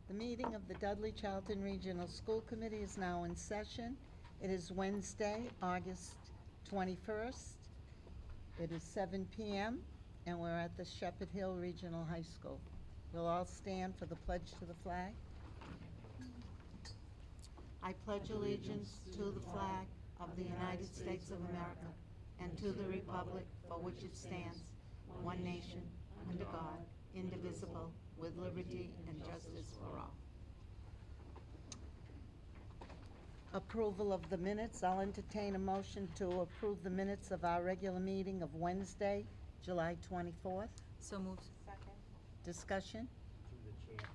The meeting of the Dudley-Charlton Regional School Committee is now in session. It is Wednesday, August 21st. It is 7 p.m., and we're at the Shepherd Hill Regional High School. We'll all stand for the pledge to the flag. I pledge allegiance to the flag of the United States of America and to the republic for which it stands, one nation, under God, indivisible, with liberty and justice for all. Approval of the minutes. I'll entertain a motion to approve the minutes of our regular meeting of Wednesday, July 24th. So moved. Second. Discussion? Through the chair.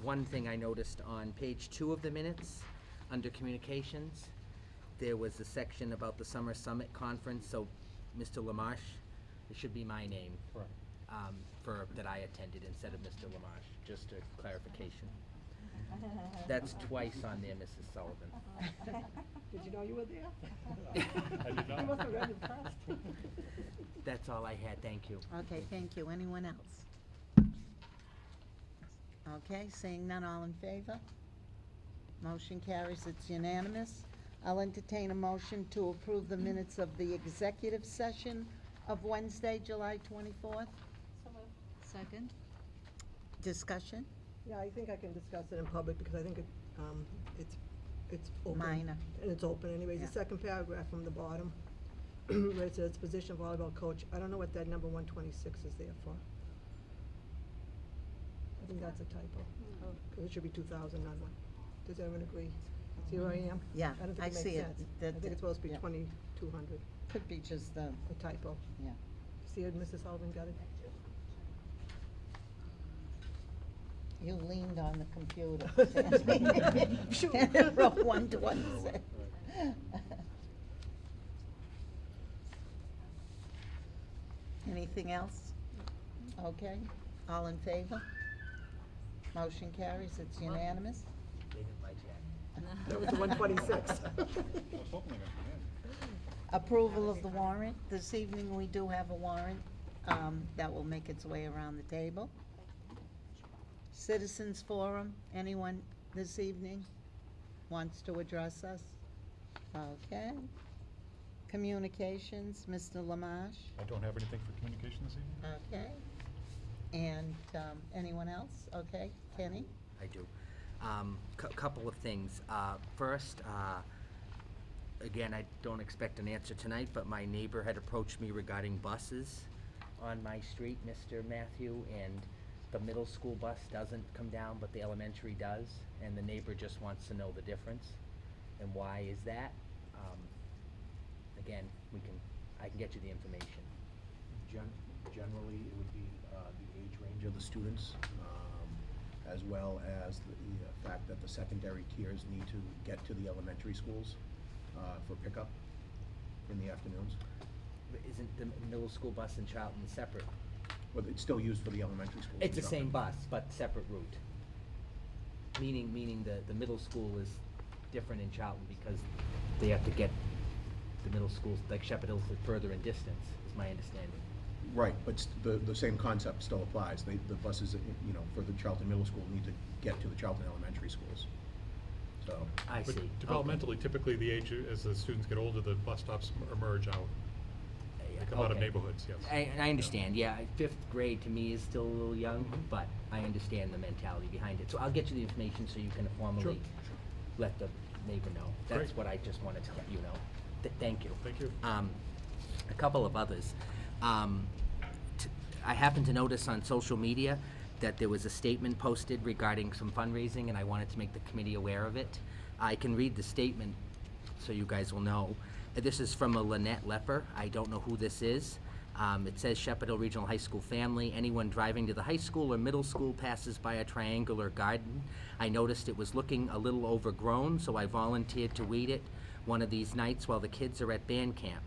One thing I noticed on page 2 of the minutes, under communications, there was a section about the Summer Summit Conference, so Mr. Lamarche, it should be my name. Correct. That I attended instead of Mr. Lamarche, just a clarification. That's twice on there, Mrs. Sullivan. Did you know you were there? I did not. You must have read it first. That's all I had, thank you. Okay, thank you. Anyone else? Okay, seeing none, all in favor? Motion carries, it's unanimous. I'll entertain a motion to approve the minutes of the executive session of Wednesday, July 24th. So moved. Second. Discussion? Yeah, I think I can discuss it in public because I think it's open. Minor. And it's open anyways. Yeah. The second paragraph from the bottom, where it says position volleyball coach, I don't know what that number 126 is there for. I think that's a typo. Because it should be 2000, not one. Does everyone agree? See where I am? Yeah, I don't I think it see makes it. sense. I That- think it's supposed to be yeah. 2200, Could be just the, a typo. yeah. See it, Mrs. Sullivan got it? You leaned on the computer. Shoot. And it wrote 126. Anything else? Okay, all in favor? Motion carries, it's unanimous. They didn't like that. That was the 126. I was hoping I got Approval of the warrant. This evening, we do have a warrant that will make its way around the table. Citizens Forum, anyone this evening wants to address us? Okay. Communications, Mr. Lamarche. I don't have anything for communication this evening. Okay. And anyone else? Okay, Kenny? I do. Couple of things. First, again, I don't expect an answer tonight, but my neighbor had approached me regarding buses on my street, Mr. Matthew, and the middle school bus doesn't come down, but the elementary does, and the neighbor just wants to know the difference. And why is that? Again, I can get you the information. Generally, it would be the age range of the students, as well as the fact that the secondary tiers need to get to the elementary schools for pickup in the afternoons. But isn't the middle school bus in Charlton separate? Well, it's still used for the elementary schools. It's the in same Charlton. bus, but separate route. Meaning the middle school is different in Charlton because they have to get the middle schools, like Shepherd Hills, further in distance, is my understanding. Right, but the same concept still applies. The buses, for the Charlton Middle School need to get to the Charlton Elementary Schools. So, I But see. Okay. developmentally, typically the age, as the students get older, the bus stops emerge out. They come out of Okay. neighborhoods, yes. I understand, yeah, 5th grade to me is still a little young, but I understand the mentality behind it. So I'll get you the information so you can formally let the neighbor know. That's Great. what I just wanted to let you know. Thank you. Thank you. A couple of others. I happened to notice on social media that there was a statement posted regarding some fundraising, and I wanted to make the committee aware of it. I can read the statement so you guys will know. This is from a Lynette Lepper. I don't know who this is. It says Shepherd Hill Regional High School family. Anyone driving to the high school or middle school passes by a triangular garden. I noticed it was looking a little overgrown, so I volunteered to weed it one of these nights while the kids are at band camp.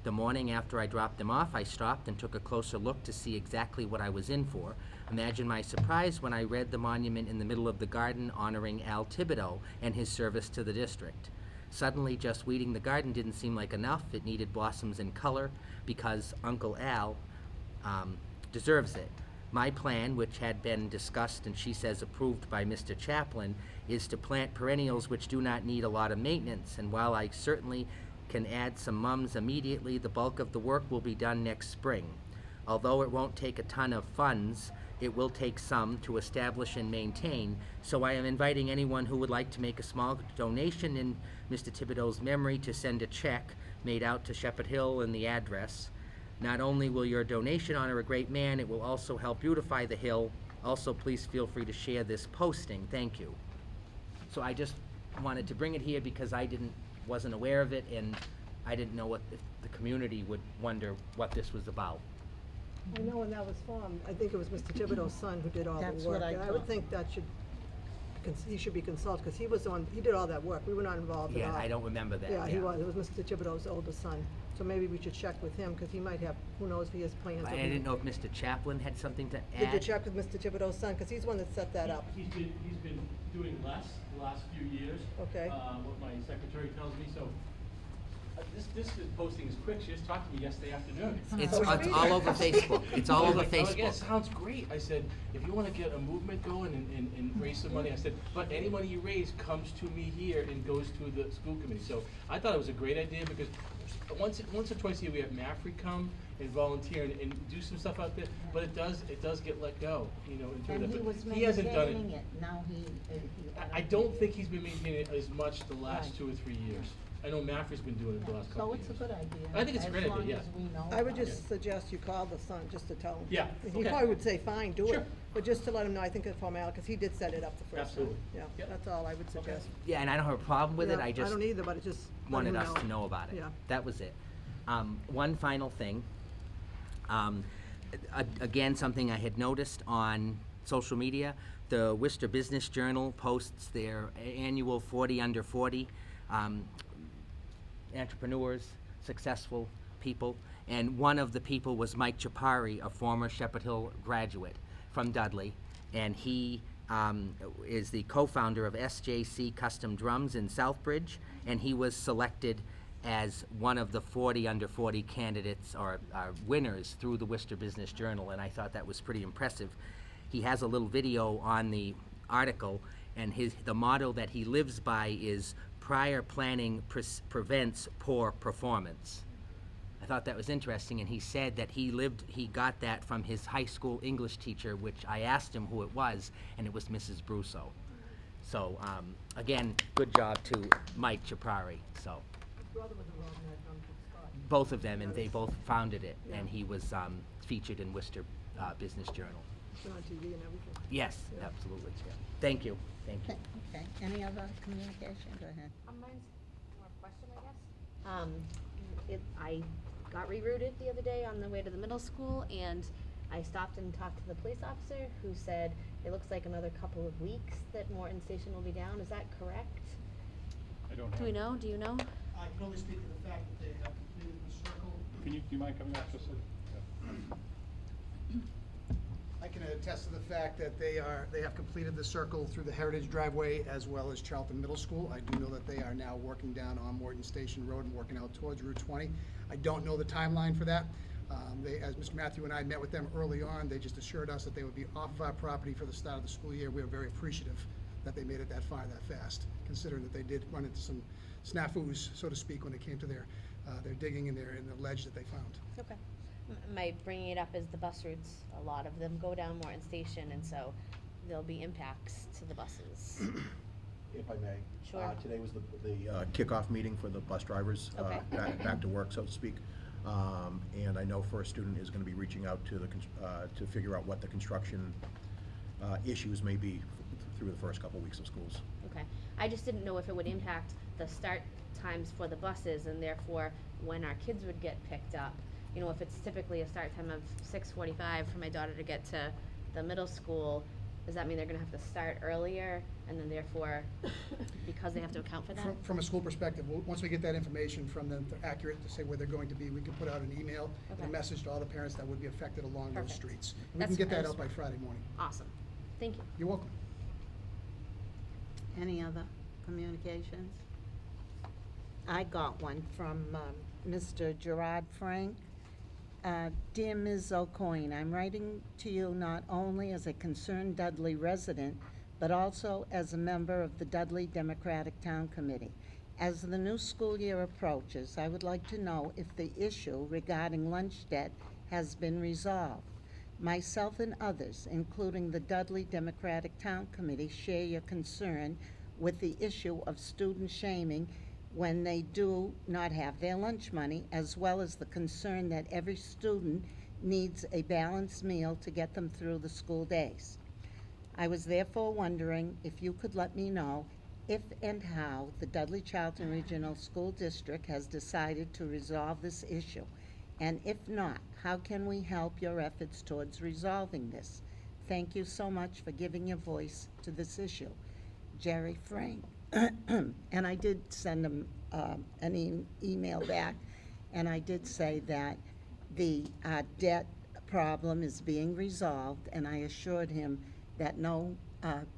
The morning after I dropped them off, I stopped and took a closer look to see exactly what I was in for. Imagine my surprise when I read the monument in the middle of the garden honoring Al Thibodeau and his service to the district. Suddenly, just weeding the garden didn't seem like enough. It needed blossoms in color because Uncle Al deserves it. My plan, which had been discussed and she says approved by Mr. Chaplin, is to plant perennials which do not need a lot of maintenance. And while I certainly can add some mums immediately, the bulk of the work will be done next spring. Although it won't take a ton of funds, it will take some to establish and maintain, so I am inviting anyone who would like to make a small donation in Mr. Thibodeau's memory to send a check made out to Shepherd Hill and the address. Not only will your donation honor a great man, it will also help beautify the hill. Also, please feel free to share this posting. Thank you. So I just wanted to bring it here because I wasn't aware of it, and I didn't know if the community would wonder what this was about. I know when that was formed, I think it was Mr. Thibodeau's son who did all the work. That's what I And I thought. would think that he should be consulted, because he was the one, he did all that work. We were not involved at all. Yeah, I don't remember that. Yeah, he was. It was Mr. Thibodeau's older son. So maybe we should check with him, because he might have, who knows if he has plans. I didn't know if Mr. Chaplin had something to add. Did you check with Mr. Thibodeau's son? Because he's the one that set that up. He's been doing less the last few years. Okay. What my secretary tells me, so, this posting is quick, she just talked to me yesterday afternoon. It's Social all media. over Facebook. It's all I was over like, oh, yeah, Facebook. sounds great. I said, if you wanna get a movement going and raise some money, I said, but any money you raise comes to me here and goes to the school committee. So I thought it was a great idea, because once or twice a year, we have Mafre come and volunteer and do some stuff out there, but it does get let go, in terms And of. he was He hasn't done maintaining it, now he. I don't think he's been maintaining it as much the last Right. 2 or 3 years. I know Mafre's been doing it the last couple So of it's years. a good idea. I think it's a great idea, yeah. As long as we know I would about just it. suggest you call the son, just to tell him. Yeah, He okay. probably would say, fine, do Sure. it. But just to let him know, I think it's formal, because he did set it up the first time. Absolutely. Yeah, Yep. that's all I would suggest. Yeah, and I don't have a problem with it. Yeah, I just don't either, but it just. let wanted him us to know about it. Yeah. That was it. One final thing. Again, something I had noticed on social media, the Worcester Business Journal posts their annual 40 under 40 entrepreneurs, successful people, and one of the people was Mike Chapari, a former Shepherd Hill graduate from Dudley, and he is the co-founder of SJC Custom Drums in Southbridge, and he was selected as one of the 40 under 40 candidates or winners through the Worcester Business Journal, and I thought that was pretty impressive. He has a little video on the article, and the motto that he lives by is prior planning prevents poor performance. I thought that was interesting, and he said that he got that from his high school English teacher, which I asked him who it was, and it was Mrs. Brusso. So, again, good job to Mike Chapari, so. Brother was involved in that, Scott. Both of them, and they both founded it, and he was featured in Worcester Business Journal. Been on TV and everything. Yes, Yeah. absolutely, yeah. Thank you, thank you. Okay, any other communication? Go ahead. Mine's more a question, I guess. I got rerouted the other day on the way to the middle school, and I stopped and talked to the police officer, who said it looks like another couple of weeks that Morton Station will be down. Is that correct? I don't have. Do we know? Do you know? I can only speak to the fact that they have completed the circle. Do you mind coming up just a second? I can attest to the fact that they have completed the circle through the Heritage driveway as well as Charlton Middle School. I do know that they are now working down on Morton Station Road and working out towards Route 20. I don't know the timeline for that. As Mr. Matthew and I met with them early on, they just assured us that they would be off of our property for the start of the school year. We are very appreciative that they made it that far that fast, considering that they did run into some snafus, so to speak, when it came to their digging in the ledge that they found. Okay. My bringing it up is the bus routes. A lot of them go down Morton Station, and so there'll be impacts to the buses. If I may. Sure. Today was the kickoff meeting for the bus drivers, Okay. back to work, so to speak. And I know First Student is gonna be reaching out to to figure out what the construction issues may be through the first couple weeks of schools. Okay. I just didn't know if it would impact the start times for the buses, and therefore when our kids would get picked up. You know, if it's typically a start time of 6:45 for my daughter to get to the middle school, does that mean they're gonna have to start earlier, and then therefore, because they have to account for that? From a school perspective, once we get that information from them, they're accurate to say where they're going to be, we can put out an email and a Okay. message to all the parents that would be affected along those Perfect. streets. We can That's- get I that just- out by Friday morning. Awesome. Thank you. You're welcome. Any other communications? I got one from Mr. Gerard Frank. Dear Ms. O'Coin, I'm writing to you not only as a concerned Dudley resident, but also as a member of the Dudley Democratic Town Committee. As the new school year approaches, I would like to know if the issue regarding lunch debt has been resolved. Myself and others, including the Dudley Democratic Town Committee, share your concern with the issue of student shaming when they do not have their lunch money, as well as the concern that every student needs a balanced meal to get them through the school days. I was therefore wondering if you could let me know if and how the Dudley-Charlton Regional School District has decided to resolve this issue, and if not, how can we help your efforts towards resolving this? Thank you so much for giving your voice to this issue. Jerry Frank. And I did send him an email back, and I did say that the debt problem is being resolved, and I assured him that no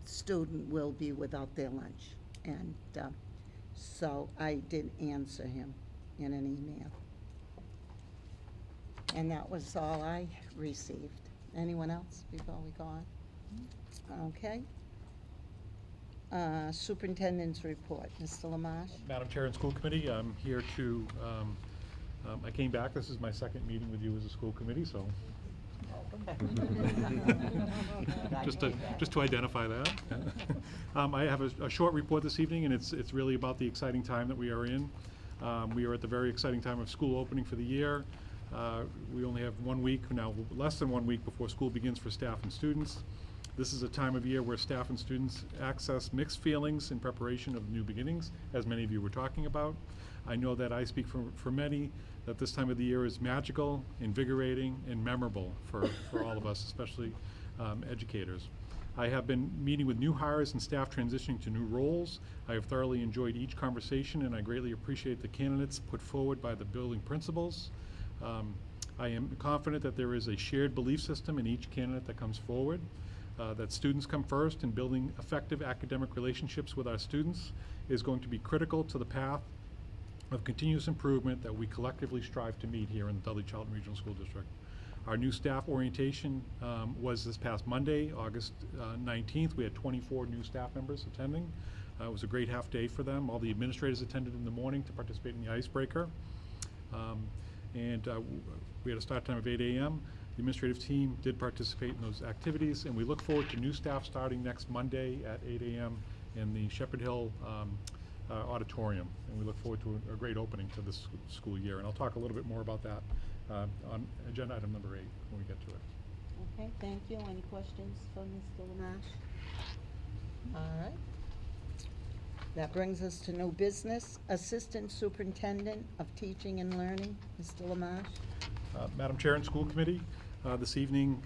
student will be without their lunch. And so I did answer him in an email. And that was all I received. Anyone else before we go on? Okay. Superintendent's report. Mr. Lamache? Madam Chair and School Committee, I'm here to, I came back, this is my second meeting with you as a school committee, so. Just to identify that. I have a short report this evening, and it's really about the exciting time that we are in. We are at the very exciting time of school opening for the year. We only have 1 week, now less than 1 week before school begins for staff and students. This is a time of year where staff and students access mixed feelings in preparation of new beginnings, as many of you were talking about. I know that I speak for many, that this time of the year is magical, invigorating, and memorable for all of us, especially educators. I have been meeting with new hires and staff transitioning to new roles. I have thoroughly enjoyed each conversation, and I greatly appreciate the candidates put forward by the building principals. I am confident that there is a shared belief system in each candidate that comes forward. That students come first, and building effective academic relationships with our students is going to be critical to the path of continuous improvement that we collectively strive to meet here in the Dudley-Charlton Regional School District. Our new staff orientation was this past Monday, August 19th. We had 24 new staff members attending. It was a great half day for them. All the administrators attended in the morning to participate in the icebreaker. We had a start time of 8 a.m. The administrative team did participate in those activities, and we look forward to new staff starting next Monday at 8 a.m. in the Shepherd Hill auditorium, and we look forward to a great opening to this school year. And I'll talk a little bit more about that on agenda item number 8 when we get to it. Okay, thank you. Any questions for Mr. Lamache? All right. That brings us to new business. Assistant Superintendent of Teaching and Learning, Mr. Lamache. Madam Chair and School Committee, this evening,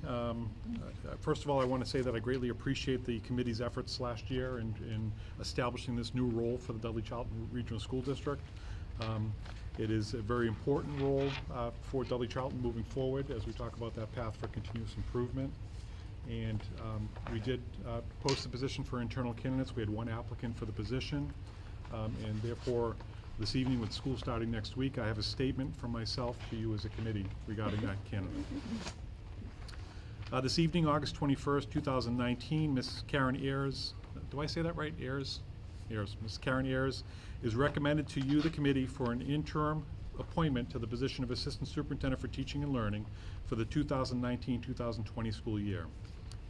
first of all, I want to say that I greatly appreciate the committee's efforts last year in establishing this new role for the Dudley-Charlton Regional School District. It is a very important role for Dudley-Charlton moving forward as we talk about that path for continuous improvement. And we did post the position for internal candidates. We had 1 applicant for the position, and therefore, this evening, with school starting next week, I have a statement from myself to you as a committee regarding that candidate. This evening, August 21st, 2019, Ms. Karen Ayers, do I say that right? Ayers? Ayers. Ms. Karen Ayers is recommended to you, the committee, for an interim appointment to the position of Assistant Superintendent for Teaching and Learning for the 2019-2020 school year.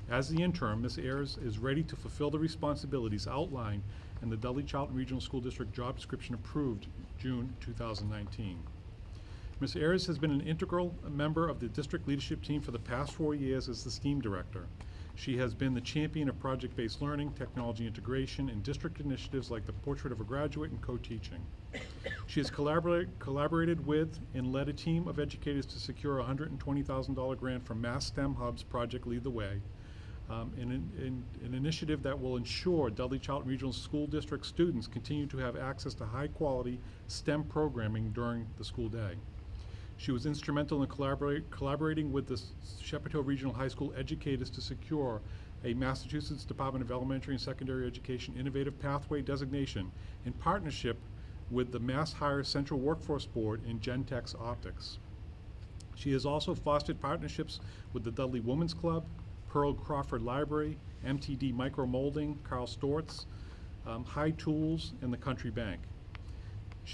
As the interim, Ms. Ayers is ready to fulfill the responsibilities outlined in the Dudley-Charlton Regional School District job description approved June 2019. Ms. Ayers has been an integral member of the district leadership team for the past 4 years as the STEAM director. She has been the champion of project-based learning, technology integration, and district initiatives like the Portrait of a Graduate and co-teaching. She has collaborated with and led a team of educators to secure a $120,000 grant from Mass STEM Hub's Project Lead the Way, an initiative that will ensure Dudley-Charlton Regional School District students continue to have access to high-quality STEM programming during the school day. She was instrumental in collaborating with the Shepherd Hill Regional High School educators to secure a Massachusetts Department of Elementary and Secondary Education Innovative Pathway designation in partnership with the Mass Hire Central Workforce Board and Gentex Optics. She has also fostered partnerships with the Dudley Women's Club, Pearl Crawford Library, MTD Micro Molding, Carl Stortz, High Tools, and the Country Bank.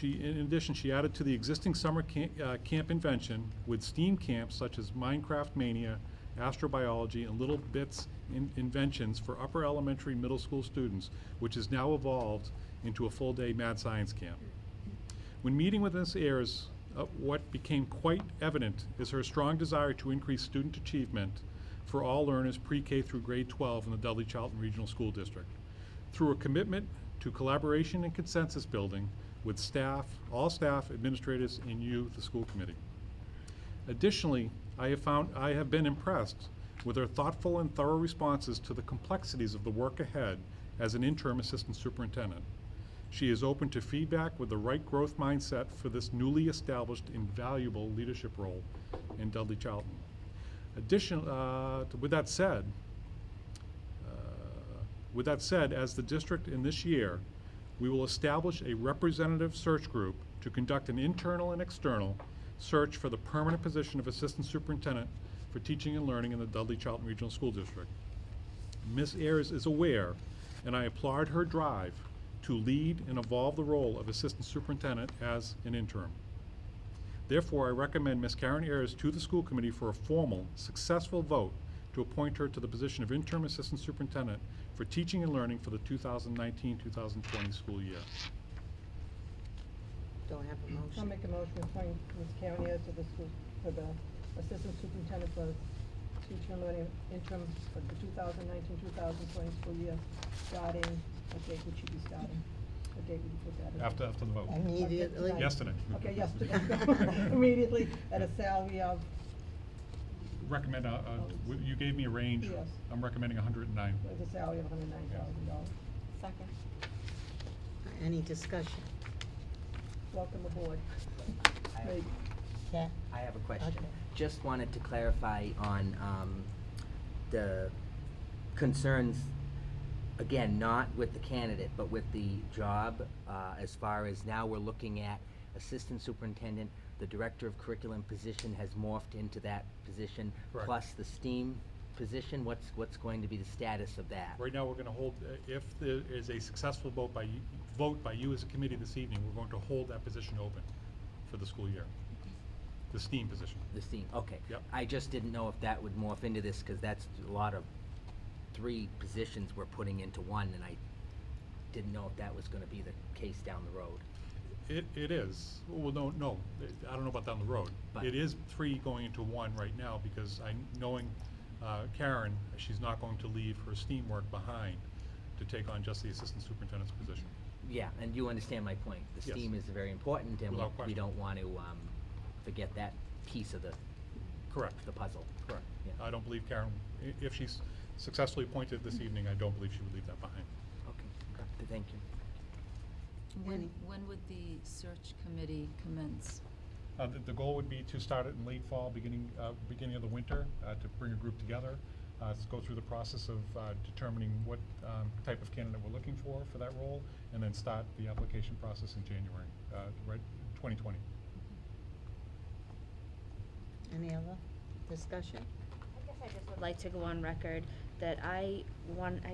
In addition, she added to the existing summer camp invention with STEAM camps such as Minecraft Mania, Astrobiology, and Little Bits inventions for upper elementary, middle school students, which has now evolved into a full-day Mad Science camp. When meeting with Ms. Ayers, what became quite evident is her strong desire to increase student achievement for all learners pre-K through grade 12 in the Dudley-Charlton Regional School District. Through a commitment to collaboration and consensus building with staff, all staff, administrators, and you, the school committee. Additionally, I have been impressed with her thoughtful and thorough responses to the complexities of the work ahead as an interim assistant superintendent. She is open to feedback with the right growth mindset for this newly established invaluable leadership role in Dudley-Charlton. With that said, as the district in this year, we will establish a representative search group to conduct an internal and external search for the permanent position of Assistant Superintendent for Teaching and Learning in the Dudley-Charlton Regional School District. Ms. Ayers is aware, and I applaud her drive to lead and evolve the role of Assistant Superintendent as an interim. Therefore, I recommend Ms. Karen Ayers to the school committee for a formal, successful vote to appoint her to the position of interim assistant superintendent for teaching and learning for the 2019-2020 school year. Don't have a I'll motion. make a motion to appoint Ms. Karen Ayers to the school, for the assistant superintendent for teaching and learning interim for the 2019-2020 school year, starting, what date would she be starting? What date would you put that in? After the vote. Immediately. Tonight. Yesterday. Okay, yesterday, immediately, at a salary of, Recommend, you gave me a range. Yes. I'm recommending 109. with a salary of $109,000. Second. Any discussion? Welcome aboard. I- Great. Kat? I have a question. Okay. Just wanted to clarify on the concerns, again, not with the candidate, but with the job, as far as now we're looking at assistant superintendent, the director of curriculum position has morphed into that position, Correct. plus the STEAM position. What's going to be the status of that? Right now, we're going to hold, if there is a successful vote by you as a committee this evening, we're going to hold that position open for the school year. The STEAM position. The STEAM, okay. Yep. I just didn't know if that would morph into this, because that's a lot of 3 positions we're putting into one, and I didn't know if that was gonna be the case down the road. It is. Well, no, I don't know about down the road. But- It is 3 going into 1 right now, because knowing Karen, she's not going to leave her STEAM work behind to take on just the assistant superintendent's position. Yeah, and you understand my point. The Yes. STEAM is very important, and Without we question. don't want to forget that piece of the Correct. puzzle. Correct. Yeah. I don't believe Karen, if she's successfully appointed this evening, I don't believe she would leave that behind. Okay, thank you. Any- When would the search committee commence? The goal would be to start it in late fall, beginning of the winter, to bring a group together, to go through the process of determining what type of candidate we're looking for that role, and then start the application process in January, right, 2020. Any other discussion? I guess I just would like to go on record that I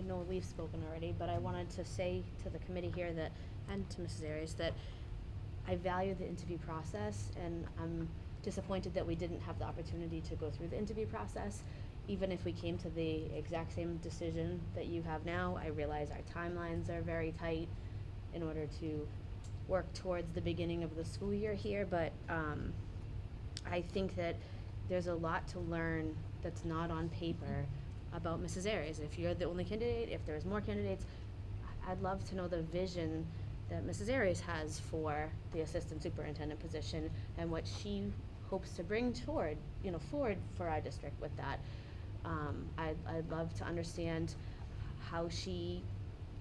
know we've spoken already, but I wanted to say to the committee here that, and to Mrs. Arias, that I value the interview process, and I'm disappointed that we didn't have the opportunity to go through the interview process. Even if we came to the exact same decision that you have now, I realize our timelines are very tight in order to work towards the beginning of the school year here, but I think that there's a lot to learn that's not on paper about Mrs. Arias. If you're the only candidate, if there's more candidates, I'd love to know the vision that Mrs. Arias has for the assistant superintendent position and what she hopes to bring forward for our district with that. I'd love to understand how she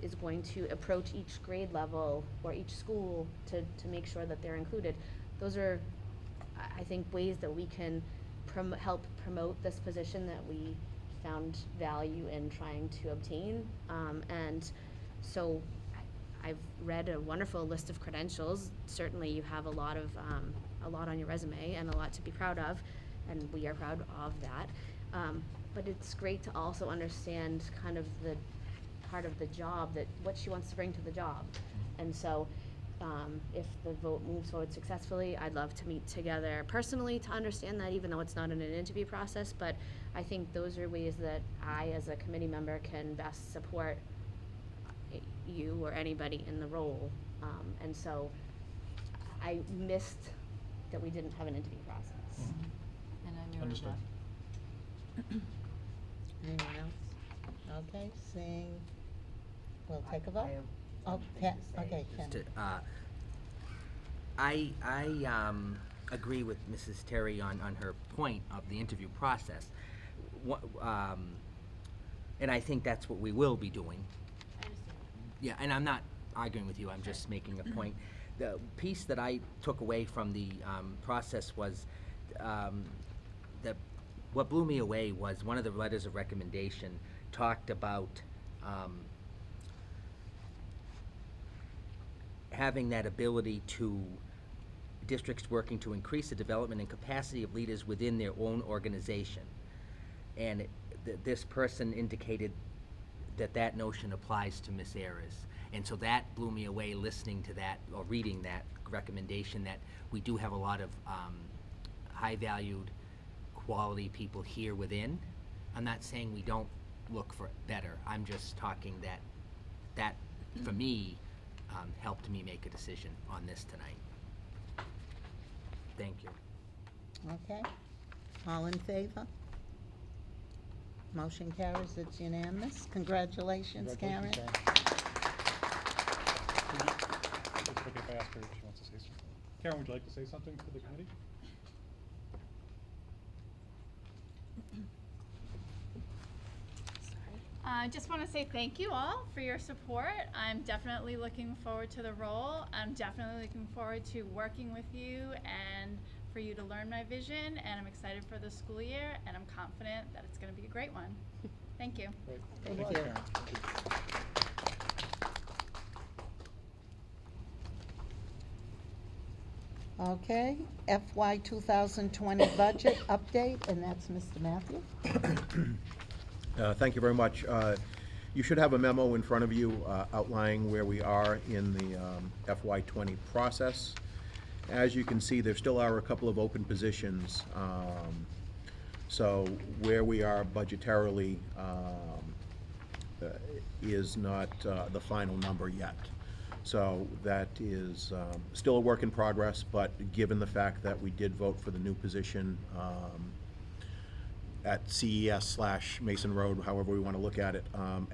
is going to approach each grade level or each school to make sure that they're included. Those are, I think, ways that we can help promote this position that we found value in trying to obtain. And so I've read a wonderful list of credentials. Certainly you have a lot on your resume and a lot to be proud of. and we are proud of that. But it's great to also understand kind of the part of the job, that what she wants to bring to the job. And so, if the vote moves forward successfully, I'd love to meet together personally to understand that, even though it's not in an interview process. But I think those are ways that I, as a committee member, can best support you or anybody in the role. And so I missed that we didn't have an interview process. And I mirror Understood. that. Anyone else? Okay, seeing, we'll take a vote. Oh, Ken, okay, Ken. I agree with Mrs. Terry on her point of the interview process. And I think that's what we will be doing. I understand. Yeah, and I'm not arguing with you, I'm just making a point. The piece that I took away from the process was, what blew me away was one of the letters of recommendation talked about having that ability to, districts working to increase the development and capacity of leaders within their own organization. And this person indicated that that notion applies to Ms. Ayers. And so that blew me away listening to that, or reading that recommendation, that we do have a lot of high-valued, quality people here within. I'm not saying we don't look for better. I'm just talking that for me, helped me make a decision on this tonight. Thank you. Okay, all in favor? Motion carries, it's unanimous. Congratulations, Karen. Is it okay if I ask her if she wants to say something? Karen, would you like to say something to the committee? I just want to say thank you all for your support. I'm definitely looking forward to the role. I'm definitely looking forward to working with you and for you to learn my vision, and I'm excited for the school year, and I'm confident that it's going to be a great one. Thank you. Great. Thank you, you. Karen. Thank you. Okay, FY 2020 budget update, and that's Mr. Matthew. Thank you very much. You should have a memo in front of you outlining where we are in the FY20 process. As you can see, there still are a couple of open positions. So where we are budgetarily is not the final number yet. So that is still a work in progress, but given the fact that we did vote for the new position at CES/Mason Road, however we want to look at it,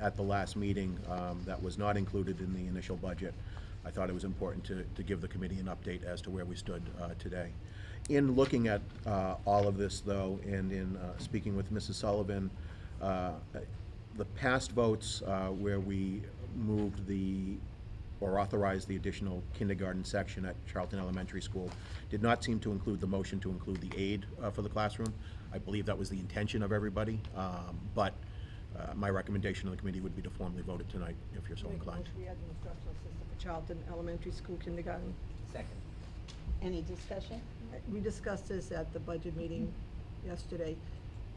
at the last meeting, that was not included in the initial budget. I thought it was important to give the committee an update as to where we stood today. In looking at all of this, though, and in speaking with Mrs. Sullivan, the past votes where we moved or authorized the additional kindergarten section at Charlton Elementary School did not seem to include the motion to include the aid for the classroom. I believe that was the intention of everybody, but my recommendation to the committee would be to formally vote it tonight, if you're so inclined. We had an instructional system for Charlton Elementary School kindergarten. Second. Any discussion? We discussed this at the budget meeting yesterday,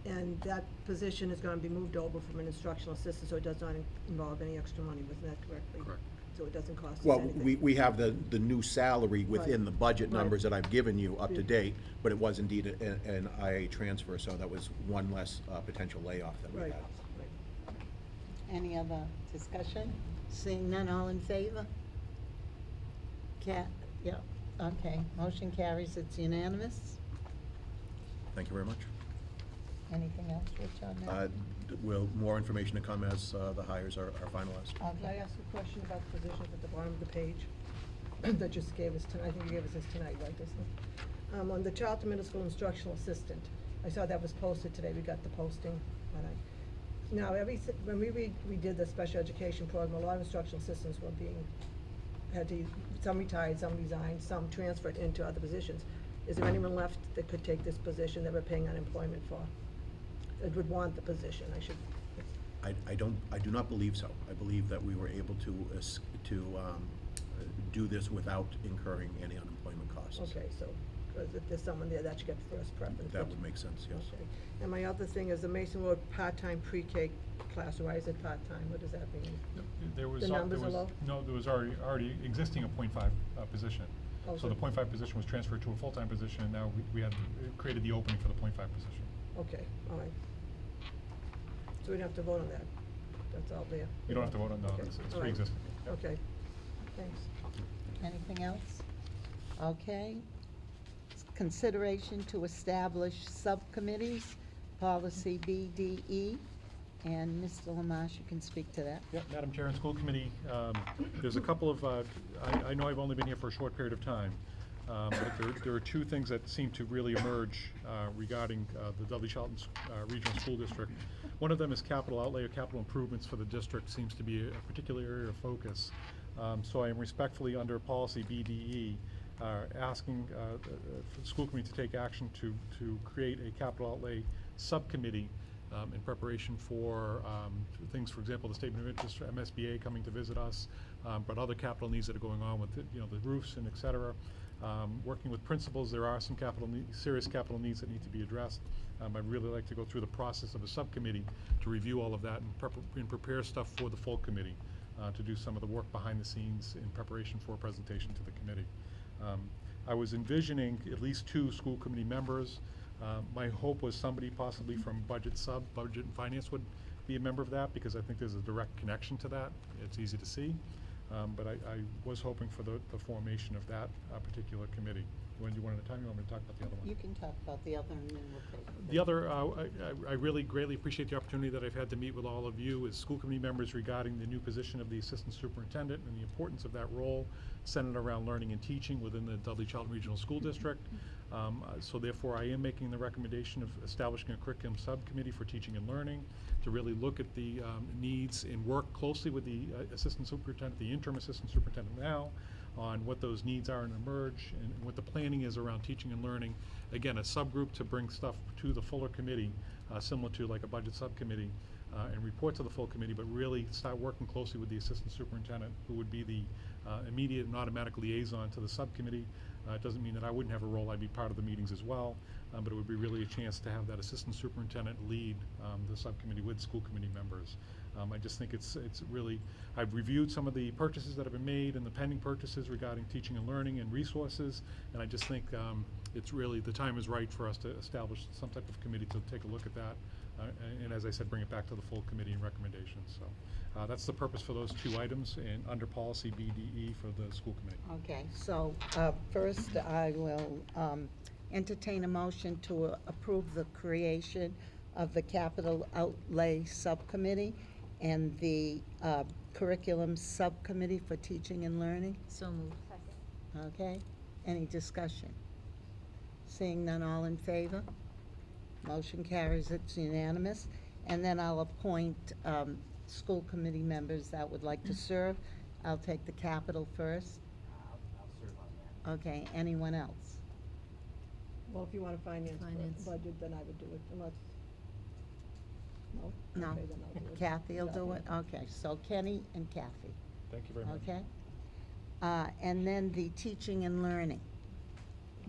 and that position is going to be moved over from an instructional assistant, so it does not involve any extra money. Wasn't that correctly? Correct. So it doesn't cost us Well, anything. we have the new salary within Right. the budget Right. numbers that I've given you up to Yeah. date, but it was indeed an IA transfer, so that was one less potential layoff that we Right, had. right. Any other discussion? Seeing none, all in favor? Yeah, okay, motion carries, it's unanimous. Thank you very much. Anything else, Rich, on that? Will more information to come as the hires are finalized? Can I Okay. ask a question about the positions at the bottom of the page that just gave us tonight? I think you gave us this tonight, right, Disney? On the Charlton Middle School Instructional Assistant, I saw that was posted today, we got the posting. Now, when we did the special education program, a lot of instructional assistants were some retired, some resigned, some transferred into other positions. Is there anyone left that could take this position that we're paying unemployment for? That would want the position, I do not believe so. I believe that we were able to do this without incurring any unemployment costs. Okay, so Because if there's someone there, that should get first preference. That would make sense, yes. Okay. And my other thing is the Mason Road part-time pre-K class. Why is it part-time? What does that mean? There was, The numbers are low? no, there was already existing a .5 position. Oh, So the .5 position was transferred to a full-time position, and now we had created the opening for the .5 position. Okay, all right. So we don't have to vote on that? That's all there? You don't have to vote on, no, Okay, it's all right. pre-existing. Yep. Okay, thanks. Anything else? Okay. Consideration to establish subcommittees, policy BDE, and Mr. Lamash, you can speak to that. Yeah, Madam Chair and School Committee, there's a couple of, I know I've only been here for a short period of time, but there are two things that seem to really emerge regarding the Dudley-Charlton Regional School District. One of them is capital outlay or capital improvements for the district seems to be a particular area of focus. So I am respectfully under policy BDE asking for the school committee to take action to create a capital outlay subcommittee in preparation for things, for example, the statement of interest for MSBA coming to visit us, but other capital needs that are going on with it, the roofs and et cetera. Working with principals, there are some serious capital needs that need to be addressed. I'd really like to go through the process of a subcommittee to review all of that and prepare stuff for the full committee to do some of the work behind the scenes in preparation for a presentation to the committee. I was envisioning at least 2 school committee members. My hope was somebody possibly from budget and finance would be a member of that, because I think there's a direct connection to that. It's easy to see. But I was hoping for the formation of that particular committee. When do you want to time? You want me to talk about the other one? You can talk about the other, and then we'll take it. The other, I really greatly appreciate the opportunity that I've had to meet with all of you as school committee members regarding the new position of the assistant superintendent and the importance of that role centered around learning and teaching within the Dudley-Charlton Regional School District. So therefore, I am making the recommendation of establishing a curriculum subcommittee for teaching and learning to really look at the needs and work closely with the assistant superintendent, the interim assistant superintendent now, on what those needs are and emerge, and what the planning is around teaching and learning. Again, a subgroup to bring stuff to the fuller committee, similar to like a budget subcommittee, and report to the full committee, but really start working closely with the assistant superintendent, who would be the immediate and automatic liaison to the subcommittee. It doesn't mean that I wouldn't have a role. I'd be part of the meetings as well, but it would be really a chance to have that assistant superintendent lead the subcommittee with school committee members. I just think it's really, I've reviewed some of the purchases that have been made and the pending purchases regarding teaching and learning and resources, and I just think it's really, the time is right for us to establish some type of committee to take a look at that, and as I said, bring it back to the full committee and recommendations. So that's the purpose for those 2 items, and under policy BDE for the school committee. Okay, so first I will entertain a motion to approve the creation of the capital outlay subcommittee and the curriculum subcommittee for teaching and learning. So moved. Okay, any discussion? Seeing none, all in favor? Motion carries, it's unanimous. And then I'll appoint school committee members that would like to serve. I'll take the capital first. I'll serve on that. Okay, anyone else? Well, if you want to finance Finance. budget, then I would do it, unless, no? No. Okay, then I'll do it. Kathy will do it? Okay, so Kenny and Kathy, Thank you very much. okay? And then the teaching and learning.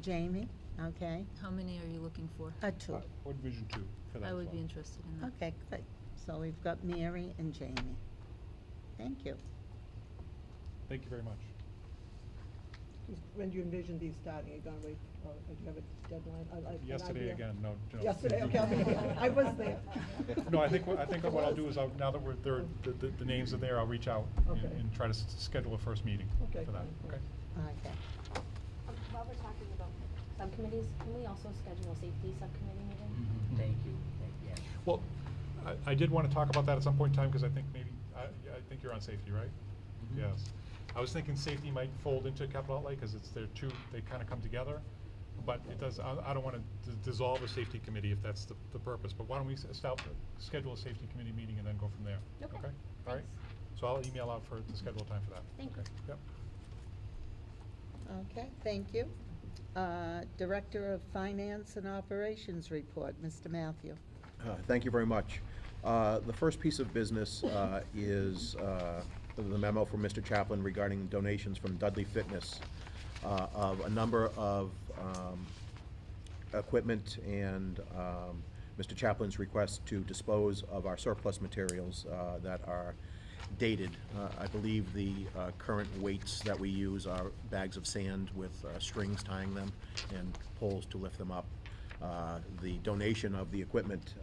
Jamie, okay? How many are you looking for? 2. Or Division 2 for that I as would well. be interested in that. Okay, great. So we've got Mary and Jamie. Thank you. Thank you very much. When do you envision these starting? Are you gonna wait, or do you have a deadline? An Yesterday idea? again, no. Yesterday, okay, I was there. No, I think what I'll do is now that the names are there, I'll reach out Okay. and try to schedule a first meeting Okay, for that, fine, okay? Okay. While we're talking about subcommittees, can we also schedule a safety subcommittee meeting? Thank you, yeah. Well, I did want to talk about that at some point in time, because I think maybe, I think you're on safety, right? Yes. I was thinking safety might fold into capital outlay, because they kind of come together. But it does, I don't want to dissolve a safety committee if that's the purpose. But why don't we schedule a safety committee meeting and then go from there? Okay. All right? So I'll email out to schedule a time for that. Thank you. Okay, yep. Okay, thank you. Director of Finance and Operations report, Mr. Matthew. Thank you very much. The first piece of business is the memo from Mr. Chaplin regarding donations from Dudley Fitness of a number of equipment and Mr. Chaplin's request to dispose of our surplus materials that are dated. I believe the current weights that we use are bags of sand with strings tying them and poles to lift them up. The donation of the equipment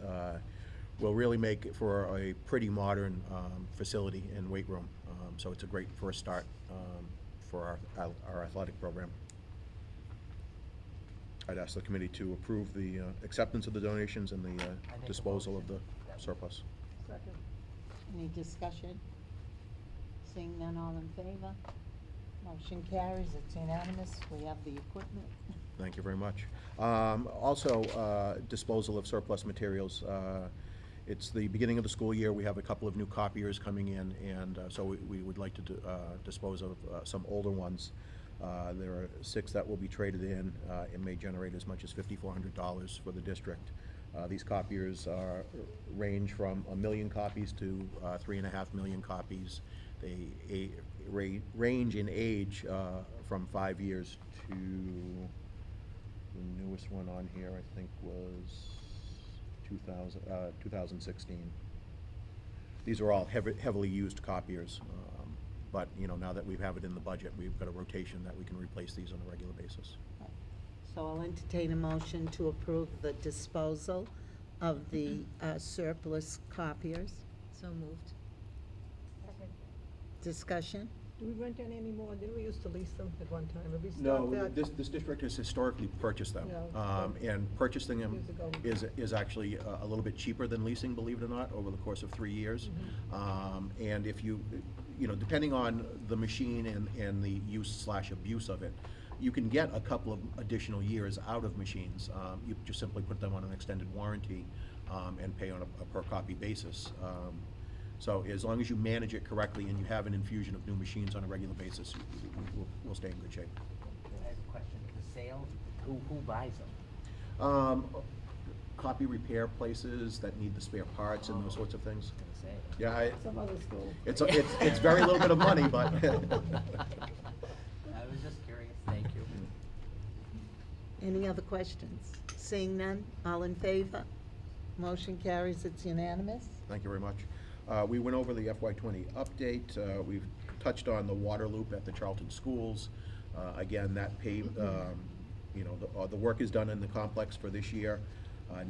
will really make for a pretty modern facility and weight room. So it's a great first start for our athletic program. I'd ask the committee to approve the acceptance of the donations and the I make a disposal of the motion. surplus. Second. Any discussion? Seeing none, all in favor? Motion carries, it's unanimous, we have the equipment. Thank you very much. Also, disposal of surplus materials. It's the beginning of the school year. We have a couple of new copiers coming in, and so we would like to dispose of some older ones. There are 6 that will be traded in. It may generate as much as $5,400 for the district. These copiers range from 1 million copies to 3.5 million copies. They range in age from 5 years to, the newest one on here, I think, was 2016. These are all heavily used copiers, but now that we have it in the budget, we've got a rotation that we can replace these on a regular basis. So I'll entertain a motion to approve the disposal of the surplus copiers. So moved. Discussion? Do we rent any anymore? Didn't we used to lease them at one time? Have we stopped No, that? this district has historically purchased them. Yeah. And purchasing them Years ago. is actually a little bit cheaper than leasing, believe it or not, over the course of 3 years. And if you depending on the machine and the use/abuse of it, you can get a couple of additional years out of machines. You just simply put them on an extended warranty and pay on a per copy basis. So as long as you manage it correctly and you have an infusion of new machines on a regular basis, we'll stay in good shape. I have a question. The sales, who buys them? Copy repair places that need the spare parts and those sorts of things. I was gonna say. Yeah, Some other school. it's very little bit of money, but. I was just curious. Thank you. Any other questions? Seeing none, all in favor? Motion carries, it's unanimous. Thank you very much. We went over the FY20 update. We've touched on the water loop at the Charlton schools. Again, that the work is done in the complex for this year.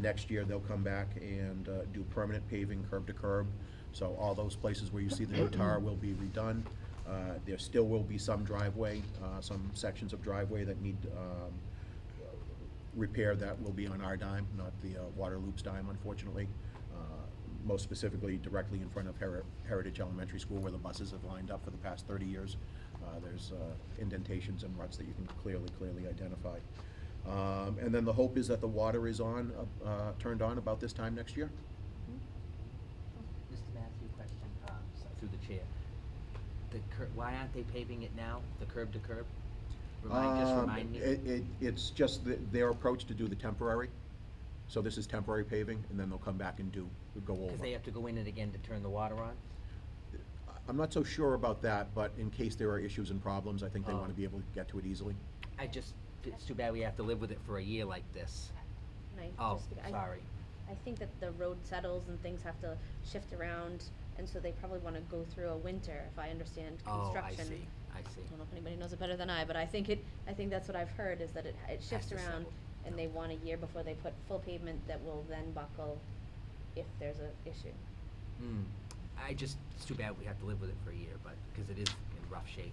Next year, they'll come back and do permanent paving curb to curb. So all those places where you see the new tar will be redone. There still will be some driveway, some sections of driveway that need repair that will be on our dime, not the water loop's dime, unfortunately. Most specifically, directly in front of Heritage Elementary School, where the buses have lined up for the past 30 years. There's indentations and ruts that you can clearly identify. And then the hope is that the water is turned on about this time next year. Mr. Matthew, question, through the chair. Why aren't they paving it now, the curb to curb? Remind me. It's just their approach to do the temporary. So this is temporary paving, and then they'll come back and go over. Because they have to go in it again to turn the water on? I'm not so sure about that, but in case there are issues and problems, I think they Oh. want to be able to get to it easily. It's too bad we have to live with it for a year like this. And Oh, I sorry. I think that the road settles and things have to shift around, and so they probably wanna go through a winter, if I understand Oh, construction. I see. I don't know if anybody knows it better than I, but I think that's what I've heard, is that it shifts to around, settle. and they want a year before they put full pavement that will then buckle if there's a issue. It's too bad we have to live with it for a year, but, because it is in rough shape.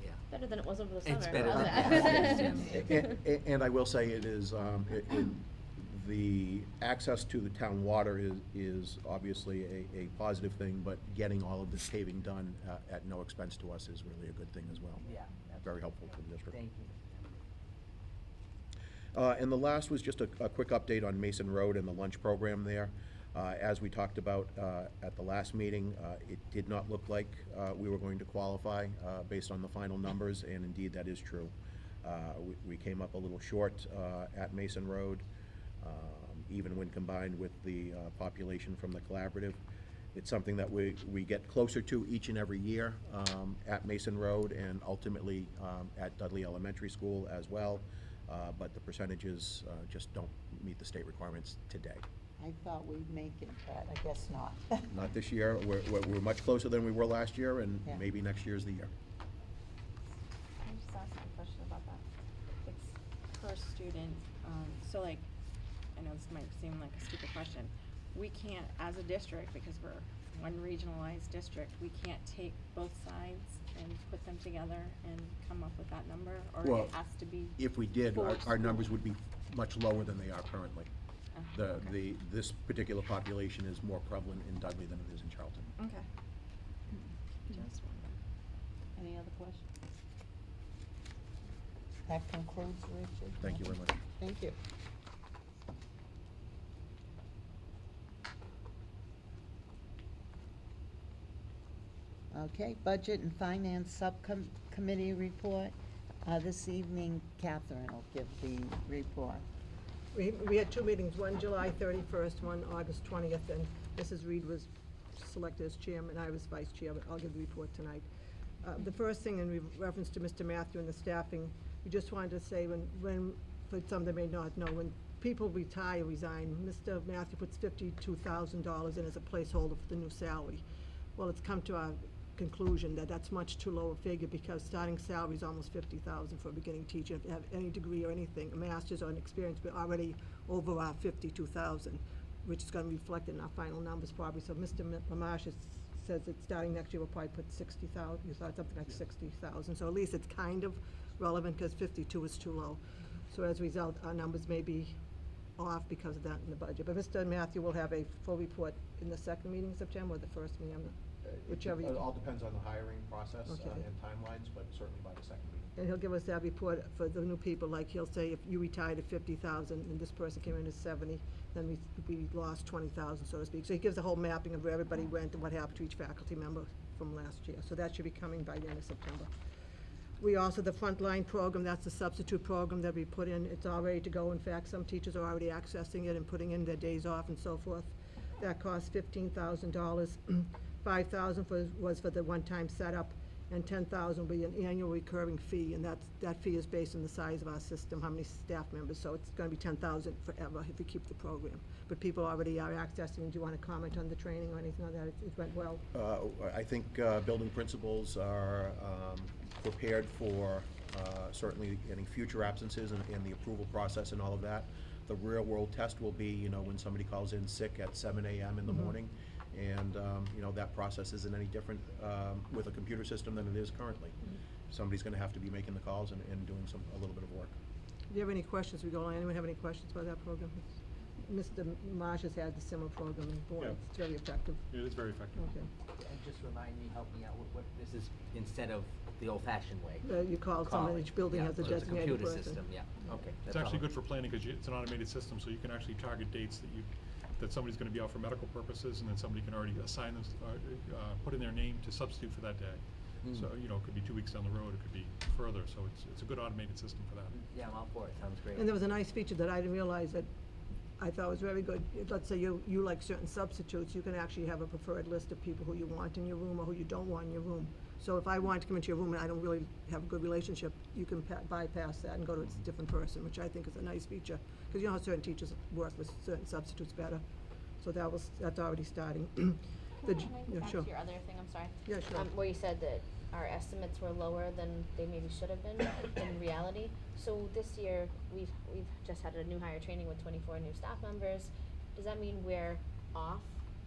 Yeah. Better than it was over the summer. It's better how's than- that? And I will say it is, the access to the town water is obviously a positive thing, but getting all of this paving done at no expense to us is really a good thing as well. Yeah. Very helpful to the district. Thank you. And the last was just a quick update on Mason Road and the lunch program there. As we talked about at the last meeting, it did not look like we were going to qualify based on the final numbers, and indeed that is true. We came up a little short at Mason Road, even when combined with the population from the collaborative. It's something that we get closer to each and every year at Mason Road and ultimately at Dudley Elementary School as well. but the percentages just don't meet the state requirements today. I thought we'd make it, but I guess not. Not this year. We're much closer than we were last year, and Yeah. maybe next year's the year. Can I just ask a question about that? It's per student, so like, I know this might seem like a stupid question. We can't, as a district, because we're one regionalized district, we can't take both sides and put them together and come up with that number? Or Well, it has to be If we did, for our numbers school? would be much lower than they are currently. Okay. This particular population is more prevalent in Dudley than it is in Charlton. Okay. Just wondering. Any other questions? That concludes, Richard. Thank you very much. Thank you. Okay, Budget and Finance Subcommittee report. This evening, Catherine will give the report. We had 2 meetings, one July 31st, one August 20th, and Mrs. Reed was selected as chairman, I was vice chair, but I'll give the report tonight. The first thing in reference to Mr. Matthew and the staffing, we just wanted to say when for some that may not know, when people retire, resign, Mr. Matthew puts $52,000 in as a placeholder for the new salary. Well, it's come to our conclusion that that's much too low a figure because starting salary is almost $50,000 for a beginning teacher. If you have any degree or anything, a master's or an experience, we're already over our $52,000, which is going to reflect in our final numbers probably. So Mr. Lamarche says that starting next year we'll probably put 60,000. You thought something like 60,000. So at least it's kind of relevant because 52 is too low. So as a result, our numbers may be off because of that in the budget. But Mr. Matthew will have a full report in the second meeting in September or the first meeting. Whichever you- It all depends on the hiring process Okay. and timelines, but certainly by the second meeting. And he'll give us that report for the new people, like he'll say, if you retired at 50,000 and this person came in at 70, then we lost 20,000, so to speak. So he gives a whole mapping of where everybody went and what happened to each faculty member from last year. So that should be coming by the end of September. We also, the frontline program, that's the substitute program that we put in, it's all ready to go. In fact, some teachers are already accessing it and putting in their days off and so forth. That costs $15,000. $5,000 was for the one-time setup, and $10,000 will be an annual recurring fee, and that fee is based on the size of our system, how many staff members, so it's gonna be $10,000 forever if we keep the program. But people already are accessing. Do you wanna comment on the training or anything like that? It went well. I think building principals are prepared for certainly any future absences and the approval process and all of that. The real-world test will be, when somebody calls in sick at 7 a.m. in the morning, and, that process isn't any different with a computer system than it is currently. Somebody's gonna have to be making the calls and doing a little bit of work. Do you have any questions? We go on. Anyone have any questions about that program? Mr. Marsh has had the similar program in Bourne. Yeah. It's very effective. It is very effective. Okay. And just remind me, help me out, what this is instead of the old-fashioned way. You call someone, each building Yeah, has a so it's designated person. computer system, yeah, okay. It's that's actually all. good for planning because it's an automated system, so you can actually target dates that somebody's gonna be out for medical purposes, and then somebody can already assign them, put in their name to substitute for that day. Mm. So, it could be 2 weeks down the road, it could be further, so it's a good automated system for that. Yeah, I'm all for it, sounds great. And there was a nice feature that I didn't realize that I thought was very good. Let's say you like certain substitutes, you can actually have a preferred list of people who you want in your room or who you don't want in your room. So if I want to come into your room and I don't really have a good relationship, you can bypass that and go to a different person, which I think is a nice feature. Because you know how certain teachers work with certain substitutes better. So that's already starting. Can I go Yeah, back sure. to your other thing, I'm sorry? Yeah, sure. Where you said that our estimates were lower than they maybe should have been in reality. So this year, we've just had a new hire training with 24 new staff members. Does that mean we're off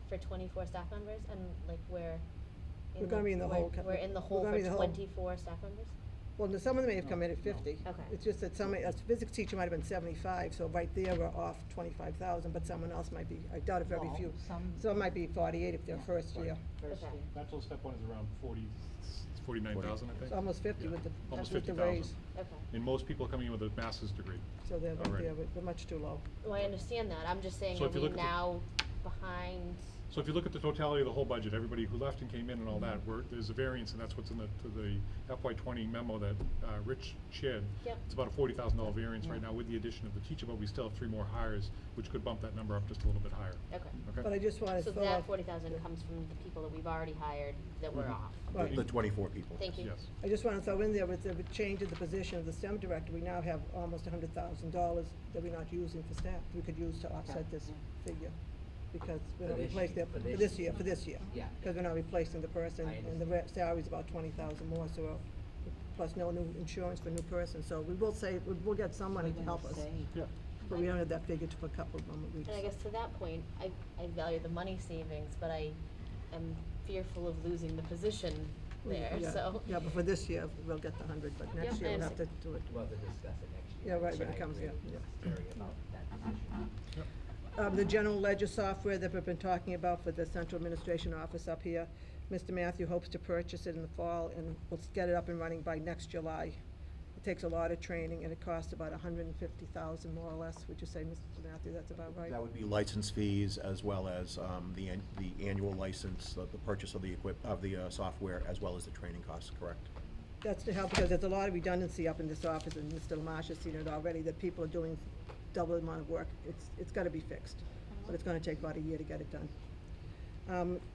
for 24 staff members and like we're gonna be in the hole. We're in the hole gonna for be in the hole. 24 staff members? Well, some of them may have come in at 50. Okay. It's just that a physics teacher might have been 75, so right there we're off 25,000, but someone else might be, I doubt if every Well, few. some- Some might be 48 if they're Yeah. first year. First Okay. year. Natural step one is around 49,000, I think. It's almost 50 Yeah. with the, Almost with the 50,000. raise. Okay. And most people are coming in with a master's degree. So they're, Already. we're much too low. Well, I understand that. I'm just saying, So are if you we look at the- now behind So if you look at the totality of the whole budget, everybody who left and came in and all that, there's a variance, and that's what's in the FY20 memo that Rich shared. Yep. It's about a $40,000 variance right now with the addition of the teacher, but we still have 3 more hires, which could bump that number up just a little bit higher. Okay. Okay? But I just wanna So throw that out, 40,000 comes from the people that we've already hired that were off. Right. The 24 people. Thank you. Yes. I just wanna throw in there, with the change of the position of the STEM director, we now have almost $100,000 that we're not using for staff. We could use to offset this figure, because we're For not this replacing, year, for this year. Yeah. Because we're not replacing the person, I and the salary's about 20,000 more, so, plus no new insurance for new person, so we will save, we'll get some money to help us. Yeah. But we don't have that figure for a couple of weeks. And I guess to that point, I value the money savings, but I am fearful of losing the position there, Yeah. so. Yeah, but for this year, we'll get the 100, but Yep, next year I we'll have to understand. do it. We'll have to discuss it next year. Yeah, right, when I it comes, agree yeah. with Terry about that position. The general ledger software that we've been talking about for the central administration office up here, Mr. Matthew hopes to purchase it in the fall, and we'll get it up and running by next July. It takes a lot of training, and it costs about $150,000 more or less. Would you say, Mr. Matthew, that's about right? That would be license fees as well as the annual license, the purchase of the software, as well as the training costs, correct? That's to help, because there's a lot of redundancy up in this office, and Mr. Lamarche has seen it already, that people are doing double the amount of work. It's gotta be fixed, but it's gonna take about a year to get it done.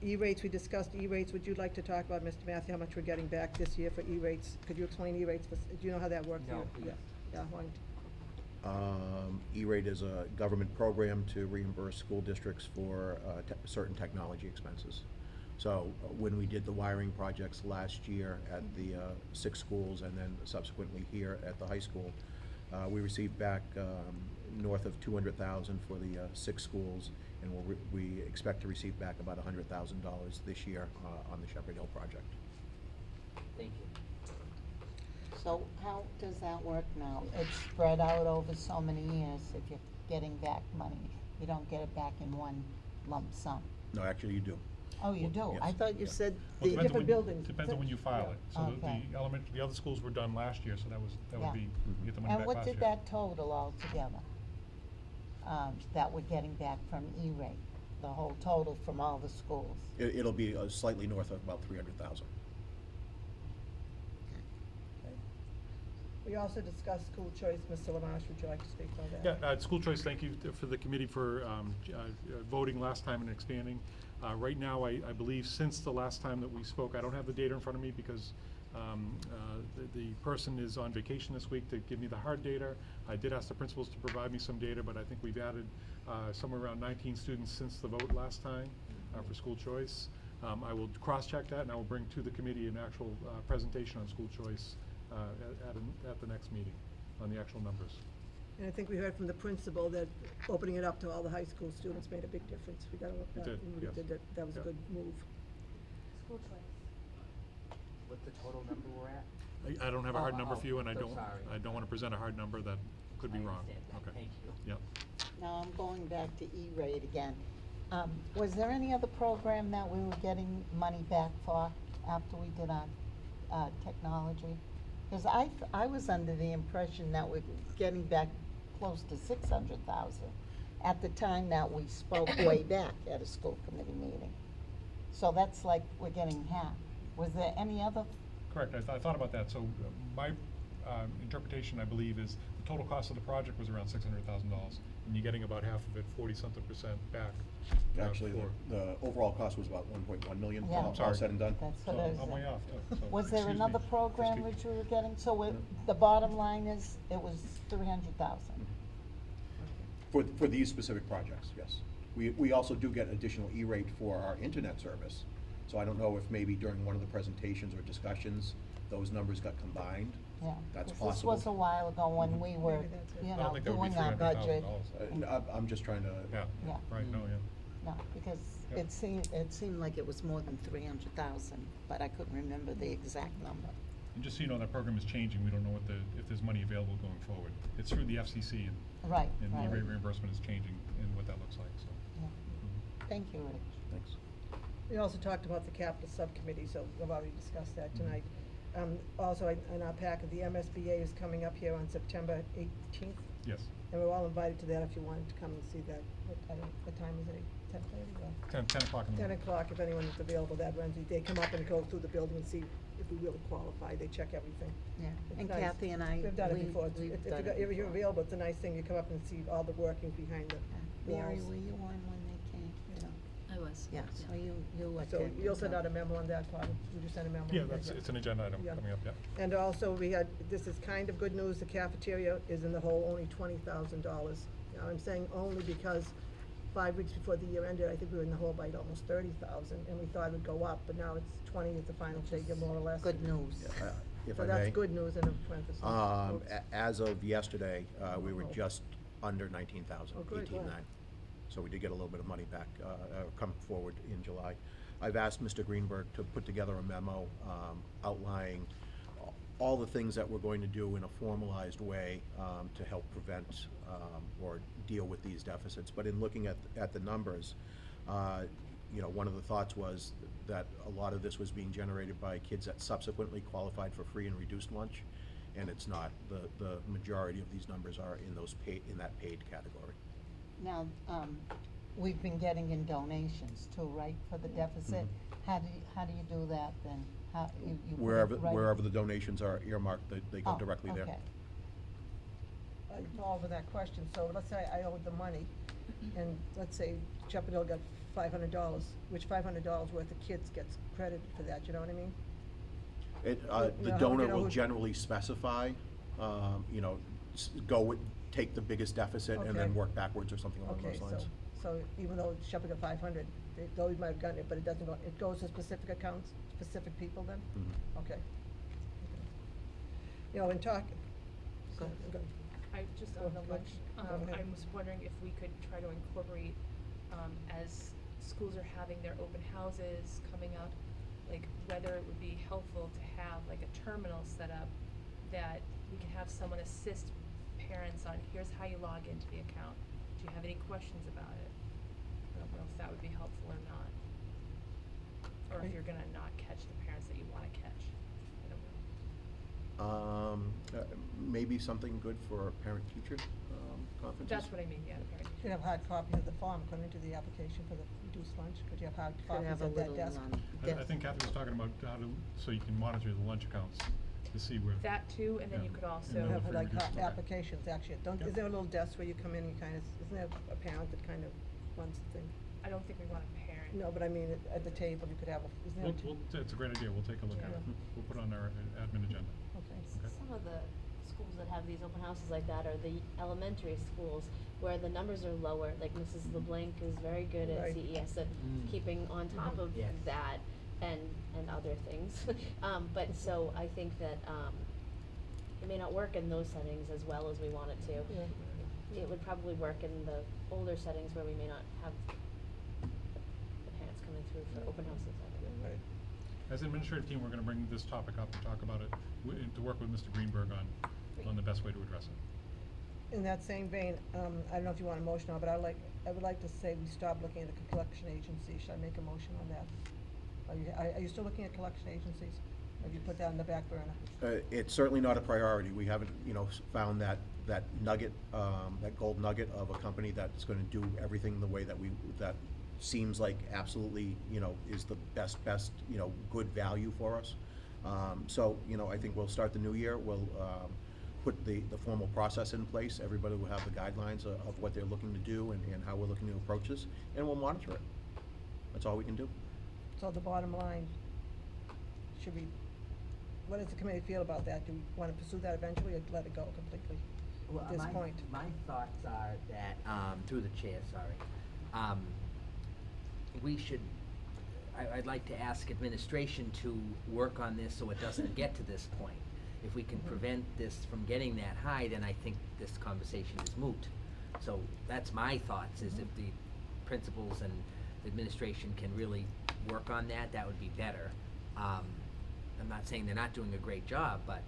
E-rates, we discussed E-rates. Would you like to talk about, Mr. Matthew, how much we're getting back this year for E-rates? Could you explain E-rates? Do you know how that works? No, here? please. Yeah, why don't- E-rate is a government program to reimburse school districts for certain technology expenses. So when we did the wiring projects last year at the 6 schools and then subsequently here at the high school, we received back north of $200,000 for the 6 schools, and we expect to receive back about $100,000 this year on the Shepherd Hill project. Thank you. So how does that work now? It's spread out over so many years if you're getting back money. You don't get it back in one lump sum. No, actually, you do. Oh, you do? Yes. I thought you Yeah. said Well, the. depends on different when- buildings. Depends on when you file it. So Okay. the other schools were done last year, so that Yeah. would be, you get the money And back what last year. did that total altogether? That we're getting back from E-rate, the whole total from all the schools? It'll be slightly north of about $300,000. We also discussed school choice. Mr. Lamarche, would you like to speak on that? Yeah, school choice, thank you for the committee for voting last time and expanding. Right now, I believe since the last time that we spoke, I don't have the data in front of me because the person is on vacation this week to give me the hard data. I did ask the principals to provide me some data, but I think we've added somewhere around 19 students since the vote last time for school choice. I will cross-check that, and I will bring to the committee an actual presentation on school choice at the next meeting on the actual numbers. And I think we heard from the principal that opening it up to all the high school students made a big difference. We gotta look It at did, and yes. that was a Yeah. good move. School choice. What's the total number we're at? I don't have a hard number for you, and I so don't sorry. want to present a hard number that could be I wrong. understand that. Okay. Thank you. Yep. Now, I'm going back to E-rate again. Was there any other program that we were getting money back for after we did our technology? Because I was under the impression that we were getting back close to 600,000 at the time that we spoke way back at a school committee meeting. So that's like we're getting half. Was there any other? Correct, I thought about that, so my interpretation, I believe, is the total cost of the project was around $600,000, and you're getting about half of it, 40-something% back. Actually, for- the overall cost was about $1.1 million, Yeah. all Sorry. said and done. That's So what I was. I'm way off, too, so Was there excuse me. another program Excuse- which we were getting? So the bottom line is, it was 300,000. For these specific projects, yes. We also do get additional E-rate for our internet service. So I don't know if maybe during one of the presentations or discussions, those numbers got combined. Yeah. That's 'Cause this possible. was a while ago when we were, Maybe that's it. you I don't know, think that would be doing our budget. $300,000. I'm just trying to. Yeah, Yeah. right, no, yeah. No, because Yeah. it seemed like it was more than 300,000, but I couldn't remember the exact number. And just so you know, that program is changing, we don't know if there's money available going forward. It's through the FCC, Right, and right. the rate reimbursement is changing and what that looks like, so. Yeah. Thank you, Rich. Thanks. We also talked about the capital subcommittee, so we've already discussed that tonight. Also, in our packet, the MSBA is coming up here on September 18th, Yes. and we're all invited to that if you wanted to come and see that. What time is it? 10:30 or 10 o'clock in the 10 morning. o'clock, if anyone is available that Wednesday. They come up and go through the building and see if we really qualify. They check everything. Yeah, It's and nice. Kathy and I, We've done it we- before. It's- we've if done you it if you're before. available, it's a nice thing. You come up and see all the workings behind the Mary, walls. were you on when they came? Yeah. I was. Yeah, so you So attended. you'll send so- out a memo on that, Claudia? Would you send a memo? Yeah, it's an agenda item Yeah. coming up, yeah. And also, we had, this is kind of good news, the cafeteria is in the hole only $20,000. Now, I'm saying only because 5 weeks before the year ended, I think we were in the hole by almost 30,000, and we thought it would go up, but now it's 20 is the final figure, more or less. Good news. If So I that's may. good news in a parentheses. As of yesterday, we were Oh. just under 19,000, Oh, good, 18.9. wow. So we did get a little bit of money back, come forward in July. I've asked Mr. Greenberg to put together a memo outlining all the things that we're going to do in a formalized way to help prevent or deal with these deficits. But in looking at the numbers, one of the thoughts was that a lot of this was being generated by kids that subsequently qualified for free and reduced lunch, and it's not. The majority of these numbers are in that paid category. Now, we've been getting in donations too, right, for the deficit? How do you do that then? How, you put it right- Wherever the donations are earmarked, they go Oh, directly there. okay. Over that question, so let's say I owed the money, and let's say Shepherd got $500, which $500 worth of kids gets credited for that, you know what I mean? The how would you donor know will who- generally specify, take the biggest deficit and then Okay. work backwards or something along Okay, those lines. so even though Shepherd got 500, though he might have gotten it, but it doesn't go, it goes to specific accounts, specific people then? Mhm. Okay. In talking. Go ahead. I just Go on the ahead. lunch, Go ahead. I was wondering if we could try to incorporate, as schools are having their open houses coming up, like whether it would be helpful to have like a terminal set up that we can have someone assist parents on, here's how you log into the account. Do you have any questions about it? I don't know if that would be helpful or not. Or if you're gonna not catch the parents that you wanna catch. I don't know. Maybe something good for parent-teacher conferences? That's what I mean, yeah, parent. You could have hard copies of the form according to the application for the reduced lunch. Could you have hard Could copies have a at that little, desk? I desk. think Kathy was talking about so you can monitor the lunch accounts to see where. That too, and then Yeah. you could And also. then Have free like reduced, okay. applications, actually. Yep. Is there a little desk where you come in and kind of, isn't there a parent that kind of runs the thing? I don't think we want a parent. No, but I mean, at the table, you could have, isn't there? It's a great idea, we'll take a look at it. Yeah. We'll put it on our admin agenda. Okay. Okay. Some of the schools that have these open houses like that are the elementary schools where the numbers are lower, like Mrs. LeBlanc is very good at Right. CES at keeping on top of Yes. that and other things. But so I think that, it may not work in those settings as well as we want it to. Yeah. It would probably work in the older settings where we may not have the parents coming through for open houses. Right. As an administrative team, we're gonna bring this topic up and talk about it, to work with Mr. Greenberg on the best way to address it. In that same vein, I don't know if you want a motion on, it, but I would like to say we stop looking at the collection agency. Should I make a motion on that? Are you still looking at collection agencies? Or have you put that in the back burner? It's certainly not a priority. We haven't, found that nugget, that gold nugget of a company that's gonna do everything the way that seems like absolutely, is the best, good value for us. So, I think we'll start the new year. We'll put the formal process in place. Everybody will have the guidelines of what they're looking to do and how we're looking to approach this, and we'll monitor it. That's all we can do. So the bottom line, what does the committee feel about that? Do we want to pursue that eventually or let it go completely Well, at this point? My thoughts are that, through the chair, sorry, we should, I'd like to ask administration to work on this so it doesn't get to this point. If we can prevent this from getting that high, then I think this conversation is moot. So that's my thoughts, is if the principals and administration can really work on that, that would be better. I'm not saying they're not doing a great job, but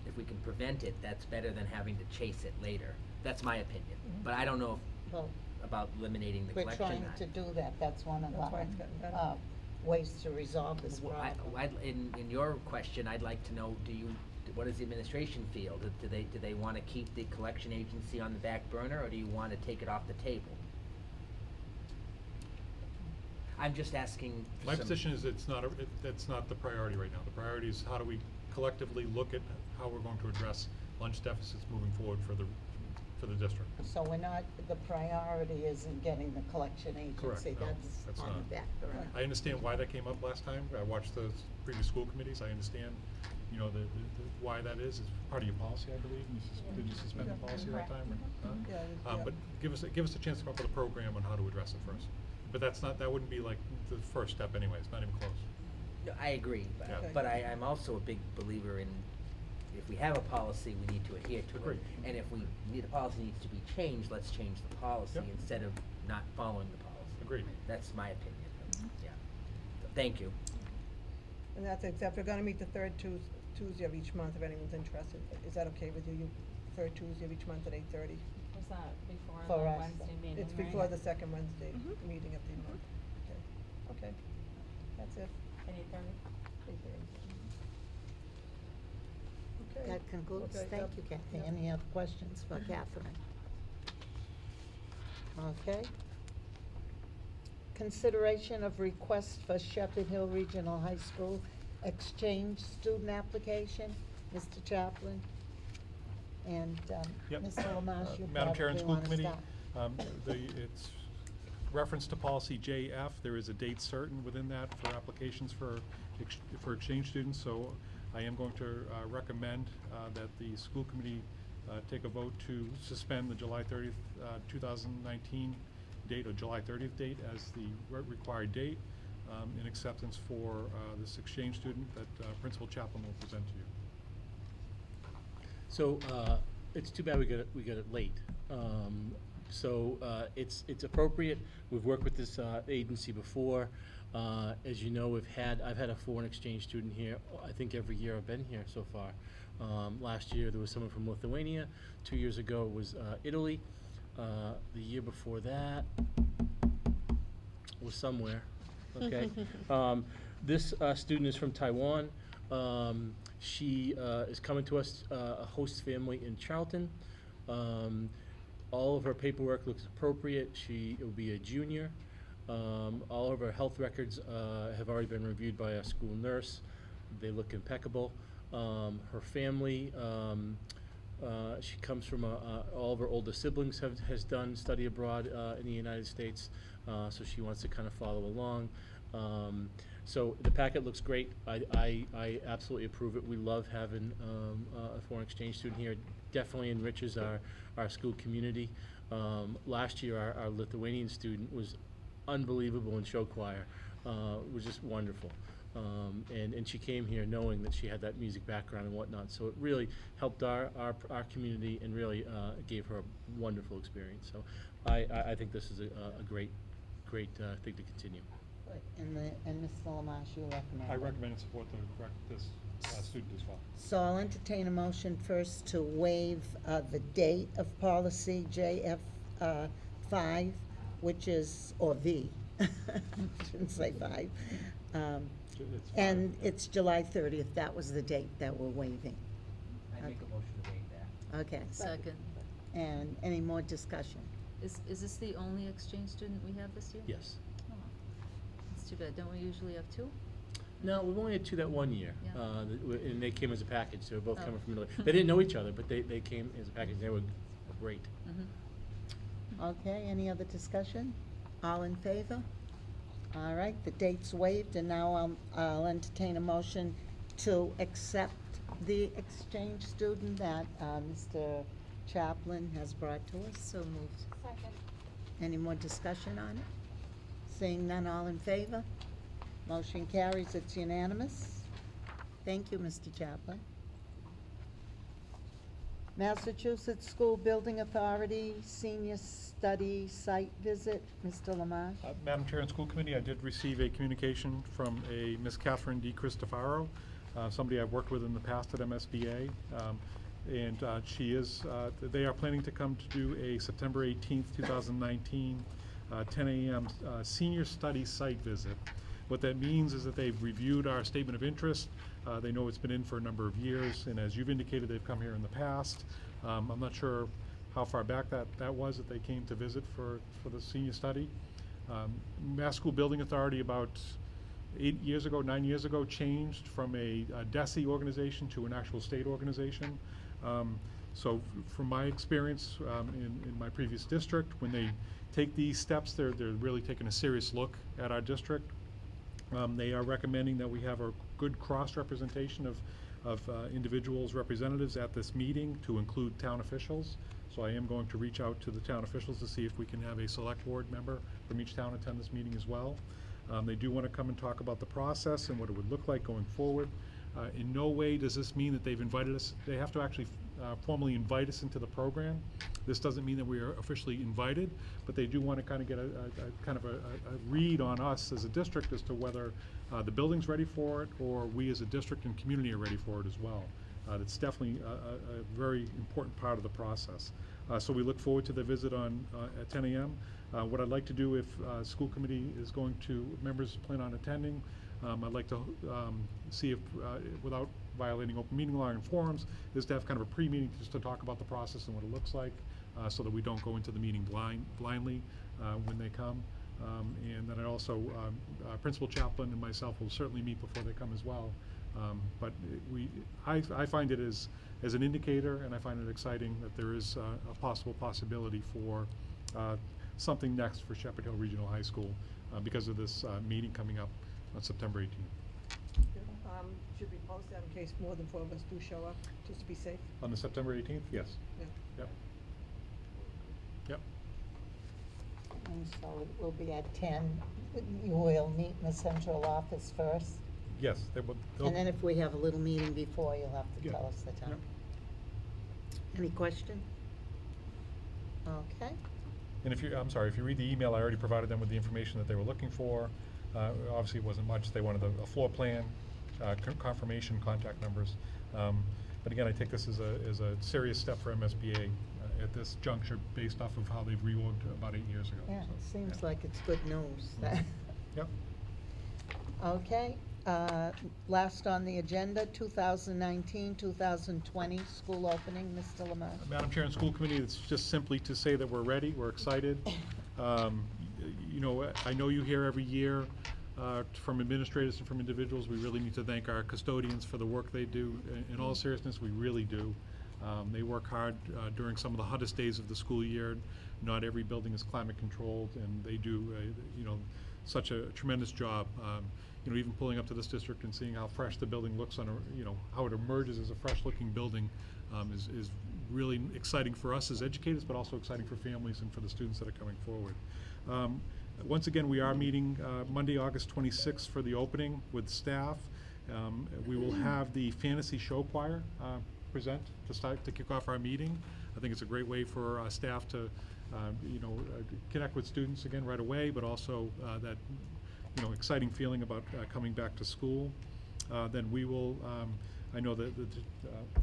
if we can prevent it, that's better than having to chase it later. That's my opinion. But I don't know Well, about eliminating the we're collection. trying to do that. That's one of That's why it's gotten better. the ways to resolve this Well, problem. in your question, I'd like to know, what does the administration feel? Do they want to keep the collection agency on the back burner, or do you want to take it off the table? I'm just asking for My some- position is it's not the priority right now. The priority is how do we collectively look at how we're going to address lunch deficits moving forward for the district. So we're not, the priority isn't getting the collection Correct, agency, no, that's that's on not. the back burner. I understand why that came up last time. I watched the previous school committees. I understand, you know, the why that is. It's part of your policy, I believe. Did you suspend the policy that time? Or, Yeah, But give us a chance to come up with a program on how to address it first. But that wouldn't be like the first step anyway. It's not even close. No, I agree, Yeah. but I'm also a big believer in, if we have a policy, we need to adhere to it. Agreed. And if the policy needs to be changed, let's change the policy Yep. instead of not following the policy. Agreed. That's my opinion, yeah. Thank you. And that's except we're gonna meet the third Tuesday of each month if anyone's interested. Is that okay with you? Third Tuesday of each month at 8:30? Was that before For the us. Wednesday meeting, It's before right? the second Wednesday Mhm. meeting of the month. Okay, that's it. At 8:30? 8:30. Okay. That concludes, Okay, thank yep, you, Kathy. yep. Any other questions for Catherine? Okay. Consideration of request for Shepherd Hill Regional High School exchange student application, Mr. Chaplin. And, Yep. Mr. Lamash, you Madam Chair and probably School wanna Committee, start. it's reference to policy JF. There is a date certain within that for applications for exchange students. So I am going to recommend that the school committee take a vote to suspend the July 30th, 2019 date, or July 30th date as the required date in acceptance for this exchange student that Principal Chaplin will present to you. So, it's too bad we got it late. It's appropriate. We've worked with this agency before. As you know, I've had a foreign exchange student here, I think every year I've been here so far. Last year, there was someone from Lithuania. 2 years ago, it was Italy. The year before that was somewhere, okay? This student is from Taiwan. She is coming to us, a host family in Charlton. All of her paperwork looks appropriate. She will be a junior. All of her health records have already been reviewed by a school nurse. They look impeccable. Her family, she comes from all of her older siblings has done study abroad in the United States, so she wants to kind of follow along. So the packet looks great. I absolutely approve it. We love having a foreign exchange student here. It definitely enriches our school community. Last year, our Lithuanian student was unbelievable in show choir. It was just wonderful. And she came here knowing that she had that music background and whatnot. So it really helped our community and really gave her a wonderful experience. So I think this is a great thing to continue. And Mr. Lamash, you recommend? I it? recommend and support this student as well. So I'll entertain a motion first to waive the date of policy JF 5, which is, or V, shouldn't say 5. And it's July 30th, that was the date that we're waiving. I make a motion to waive that. Okay. Second. And any more discussion? Is this the only exchange student we have this year? Yes. Oh, it's too bad. Don't we usually have two? No, we've only had two that one year, Yeah. and they came as a package. They were both Oh. coming from Italy. They didn't know each other, but they came as a package. They were great. Mm-hmm. Okay, any other discussion? All in favor? All right, the date's waived, and now I'll entertain a motion to accept the exchange student that Mr. Chaplin has brought to us. So moved. Second. Any more discussion on it? Seeing none, all in favor? Motion carries, it's unanimous. Thank you, Mr. Chaplin. Massachusetts School Building Authority Senior Study Site Visit, Mr. Lamash. Madam Chair and School Committee, I did receive a communication from a Miss Catherine D. Cristofaro, somebody I've worked with in the past at MSBA. And she is, they are planning to come to do a September 18th, 2019, 10 a.m. Senior Study Site Visit. What that means is that they've reviewed our statement of interest. They know it's been in for a number of years, and as you've indicated, they've come here in the past. I'm not sure how far back that was that they came to visit for the senior study. Mass School Building Authority about 9 years ago, changed from a DESI organization to an actual state organization. So from my experience in my previous district, when they take these steps, they're really taking a serious look at our district. They are recommending that we have a good cross-representation of individuals, representatives at this meeting to include town officials. So I am going to reach out to the town officials to see if we can have a select board member from each town attend this meeting as well. They do want to come and talk about the process and what it would look like going forward. In no way does this mean that they've invited us. They have to actually formally invite us into the program. This doesn't mean that we are officially invited, but they do want to kind of get a read on us as a district as to whether the building's ready for it or we as a district and community are ready for it as well. That's definitely a very important part of the process. So we look forward to the visit on at 10 a.m. What I'd like to do, if school committee is going to, members plan on attending, I'd like to see if, without violating open meeting law and forums, is to have kind of a pre-meeting just to talk about the process and what it looks like, so that we don't go into the meeting blindly when they come. And then I also, Principal Chaplain and myself will certainly meet before they come as well. But I find it as an indicator, and I find it exciting that there is a possibility for something next for Shepherd Hill Regional High School because of this meeting coming up on September 18th. Should we post that in case more than 4 of us do show up, just to be safe? On the September 18th? Yes. Yeah. Yep. Yep. And so it will be at 10. You will meet in the central office first. Yes. They will. And then if we have a little meeting before, you'll have to Yeah. tell us the time. Yep. Any question? Okay. And if you, I'm sorry, if you read the email, I already provided them with the information that they were looking for. Obviously, it wasn't much. They wanted a floor plan, confirmation, contact numbers. But again, I take this as a serious step for MSBA at this juncture, based off of how they've reorged about 8 years ago. Yeah, So, it seems yeah. like it's good news. Yep. Okay, last on the agenda, 2019-2020 school opening, Mr. Lamar. Madam Chair and School Committee, it's just simply to say that we're ready, we're excited. You know, I know you hear every year from administrators and from individuals, we really need to thank our custodians for the work they do. In all seriousness, we really do. They work hard during some of the hottest days of the school year. Not every building is climate controlled, and they do, you know, such a tremendous job. You know, even pulling up to this district and seeing how fresh the building looks on a, you know, how it emerges as a fresh-looking building is really exciting for us as educators, but also exciting for families and for the students that are coming forward. Once again, we are meeting Monday, August 26th for the opening with staff. We will have the Fantasy Show Choir present to kick off our meeting. I think it's a great way for staff to you know, connect with students again right away, but also that, you know, exciting feeling about coming back to school. Then we will, I know that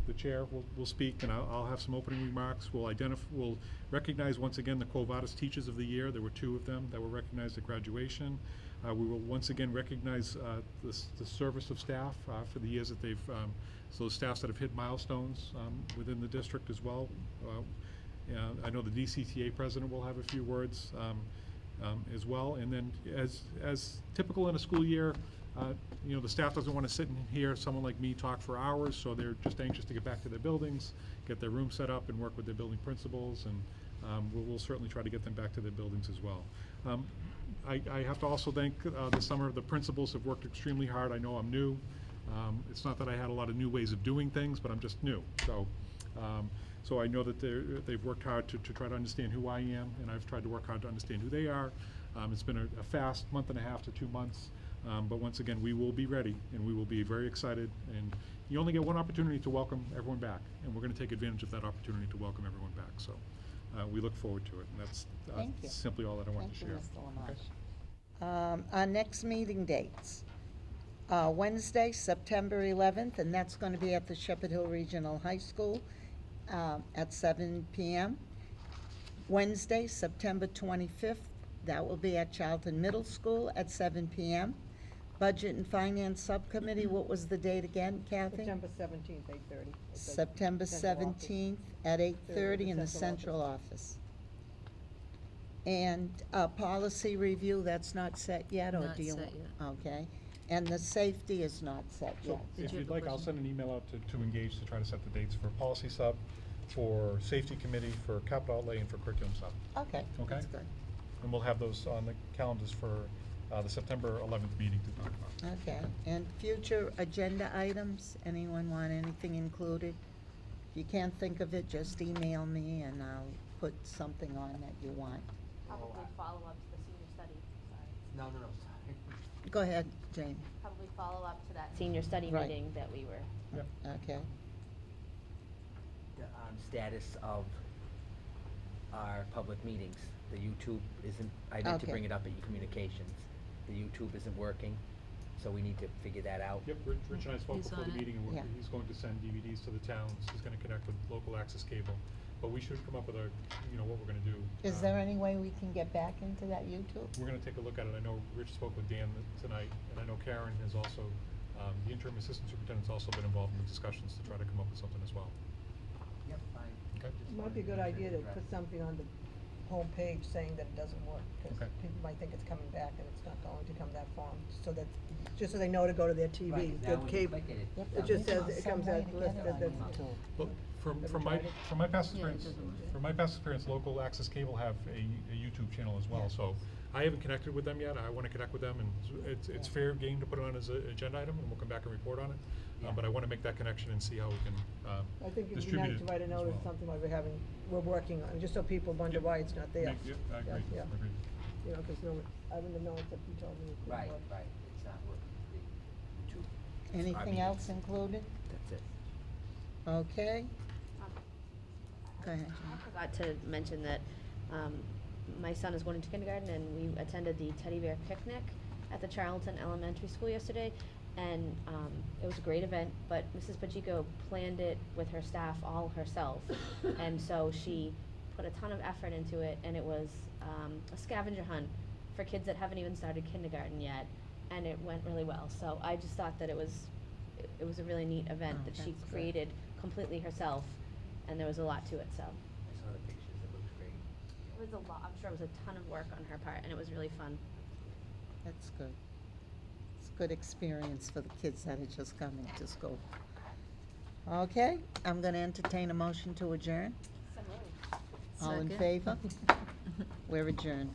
the chair will speak, and I'll have some opening remarks. We'll recognize once again the Quo Vadis Teachers of the Year. There were 2 of them that were recognized at graduation. We will once again recognize the service of staff for the years that they've, so the staffs that have hit milestones within the district as well. I know the DCTA president will have a few words as well. And then as typical in a school year, you know, the staff doesn't want to sit and hear someone like me talk for hours, so they're just anxious to get back to their buildings, get their room set up, and work with their building principals, and we'll certainly try to get them back to their buildings as well. I have to also thank this summer, the principals have worked extremely hard. I know I'm new. It's not that I had a lot of new ways of doing things, but I'm just new. So I know that they've worked hard to try to understand who I am, and I've tried to work hard to understand who they are. It's been a fast month and a half to 2 months, but once again, we will be ready, and we will be very excited. And you only get one opportunity to welcome everyone back, and we're going to take advantage of that opportunity to welcome everyone back. So we look forward to it, and that's Thank you. simply all that I wanted to share. Thank you, Mr. Lamar. Our next meeting dates. Wednesday, September 11th, and that's going to be at the Shepherd Hill Regional High School at 7 p.m. Wednesday, September 25th, that will be at Charlton Middle School at 7 p.m. Budget and Finance Subcommittee, what was the date again, Kathy? September 17th, 8:30. September Central office. 17th at 8:30 in the Central central office. And policy review, that's not set yet, or Not do you? set yet. Okay. And the safety is not set So yet. Did if you you'd have a like, I'll question? send an email out to Engage to try to set the dates for policy sub, for safety committee, for capital outlay, and for curriculum sub. Okay, Okay. that's good. And we'll have those on the calendars for the September 11th meeting to talk about. Okay, and future agenda items, anyone want anything included? If you can't think of it, just email me and I'll put something on that you want. Probably follow up to the senior study, sorry. No, sorry. Go ahead, Jane. Probably follow up to that senior study Right. meeting that we were. Yep. Okay, The status of our public meetings. The YouTube isn't, I meant to Okay. bring it up at your communications. The YouTube isn't working, so we need to figure that out. Yep, Rich and I spoke He's before on the it. meeting, and Yeah. he's going to send DVDs to the towns, he's gonna connect with local access cable, but we should come up with what we're gonna do. is there any way we can get back into that YouTube? We're gonna take a look at it. I know Rich spoke with Dan tonight, and I know Karen has also, the interim assistant superintendent's also been involved in the discussions to try to come up with something as well. Yep, fine. Okay. It might be a good idea to put something on the homepage saying that it doesn't work, because Okay. people might think it's coming back and it's not going to come that far, so that, just so they know to go to their TV. Right, The now when you cable, click it, Yep, it just there's says, it some comes way out to get it listed on that. YouTube. Well, Ever from tried it? my past Yeah, it experience, doesn't work. from my past experience, local access cable have a YouTube channel as well, Yeah. so I haven't connected with them yet. I wanna connect with them, and it's Yeah. fair game to put it on as an agenda item, and we'll come back and report on it. Yeah. But I wanna make that connection and see how we can, I think it'd be distribute nice it to write a as notice, well. something like we're working on, it, just so people wonder Yep. why it's not there. Yep, I agree, Yeah. I agree. You know, 'cause I wouldn't know if you told me it couldn't Right, work. right, it's not working, the YouTube. Anything meetings. else included? That's it. Okay, go ahead, I Jane. forgot to mention that my son is going into kindergarten, and we attended the teddy bear picnic at the Charlton Elementary School yesterday, and it was a great event, but Mrs. Pacheco planned it with her staff all herself, and so she put a ton of effort into it, and it was a scavenger hunt for kids that haven't even started kindergarten yet, and it went really well. So I just thought that it was a really neat event Oh, that she that's good. created completely herself, and there was a lot to it, so. I saw the pictures, it looks great. It was a lot, I'm sure it was a ton of work on her part, and it was really fun. That's good. It's a good experience for the kids that are just coming to school. Okay, I'm gonna entertain a motion to adjourn. All in Second. favor? We're adjourned.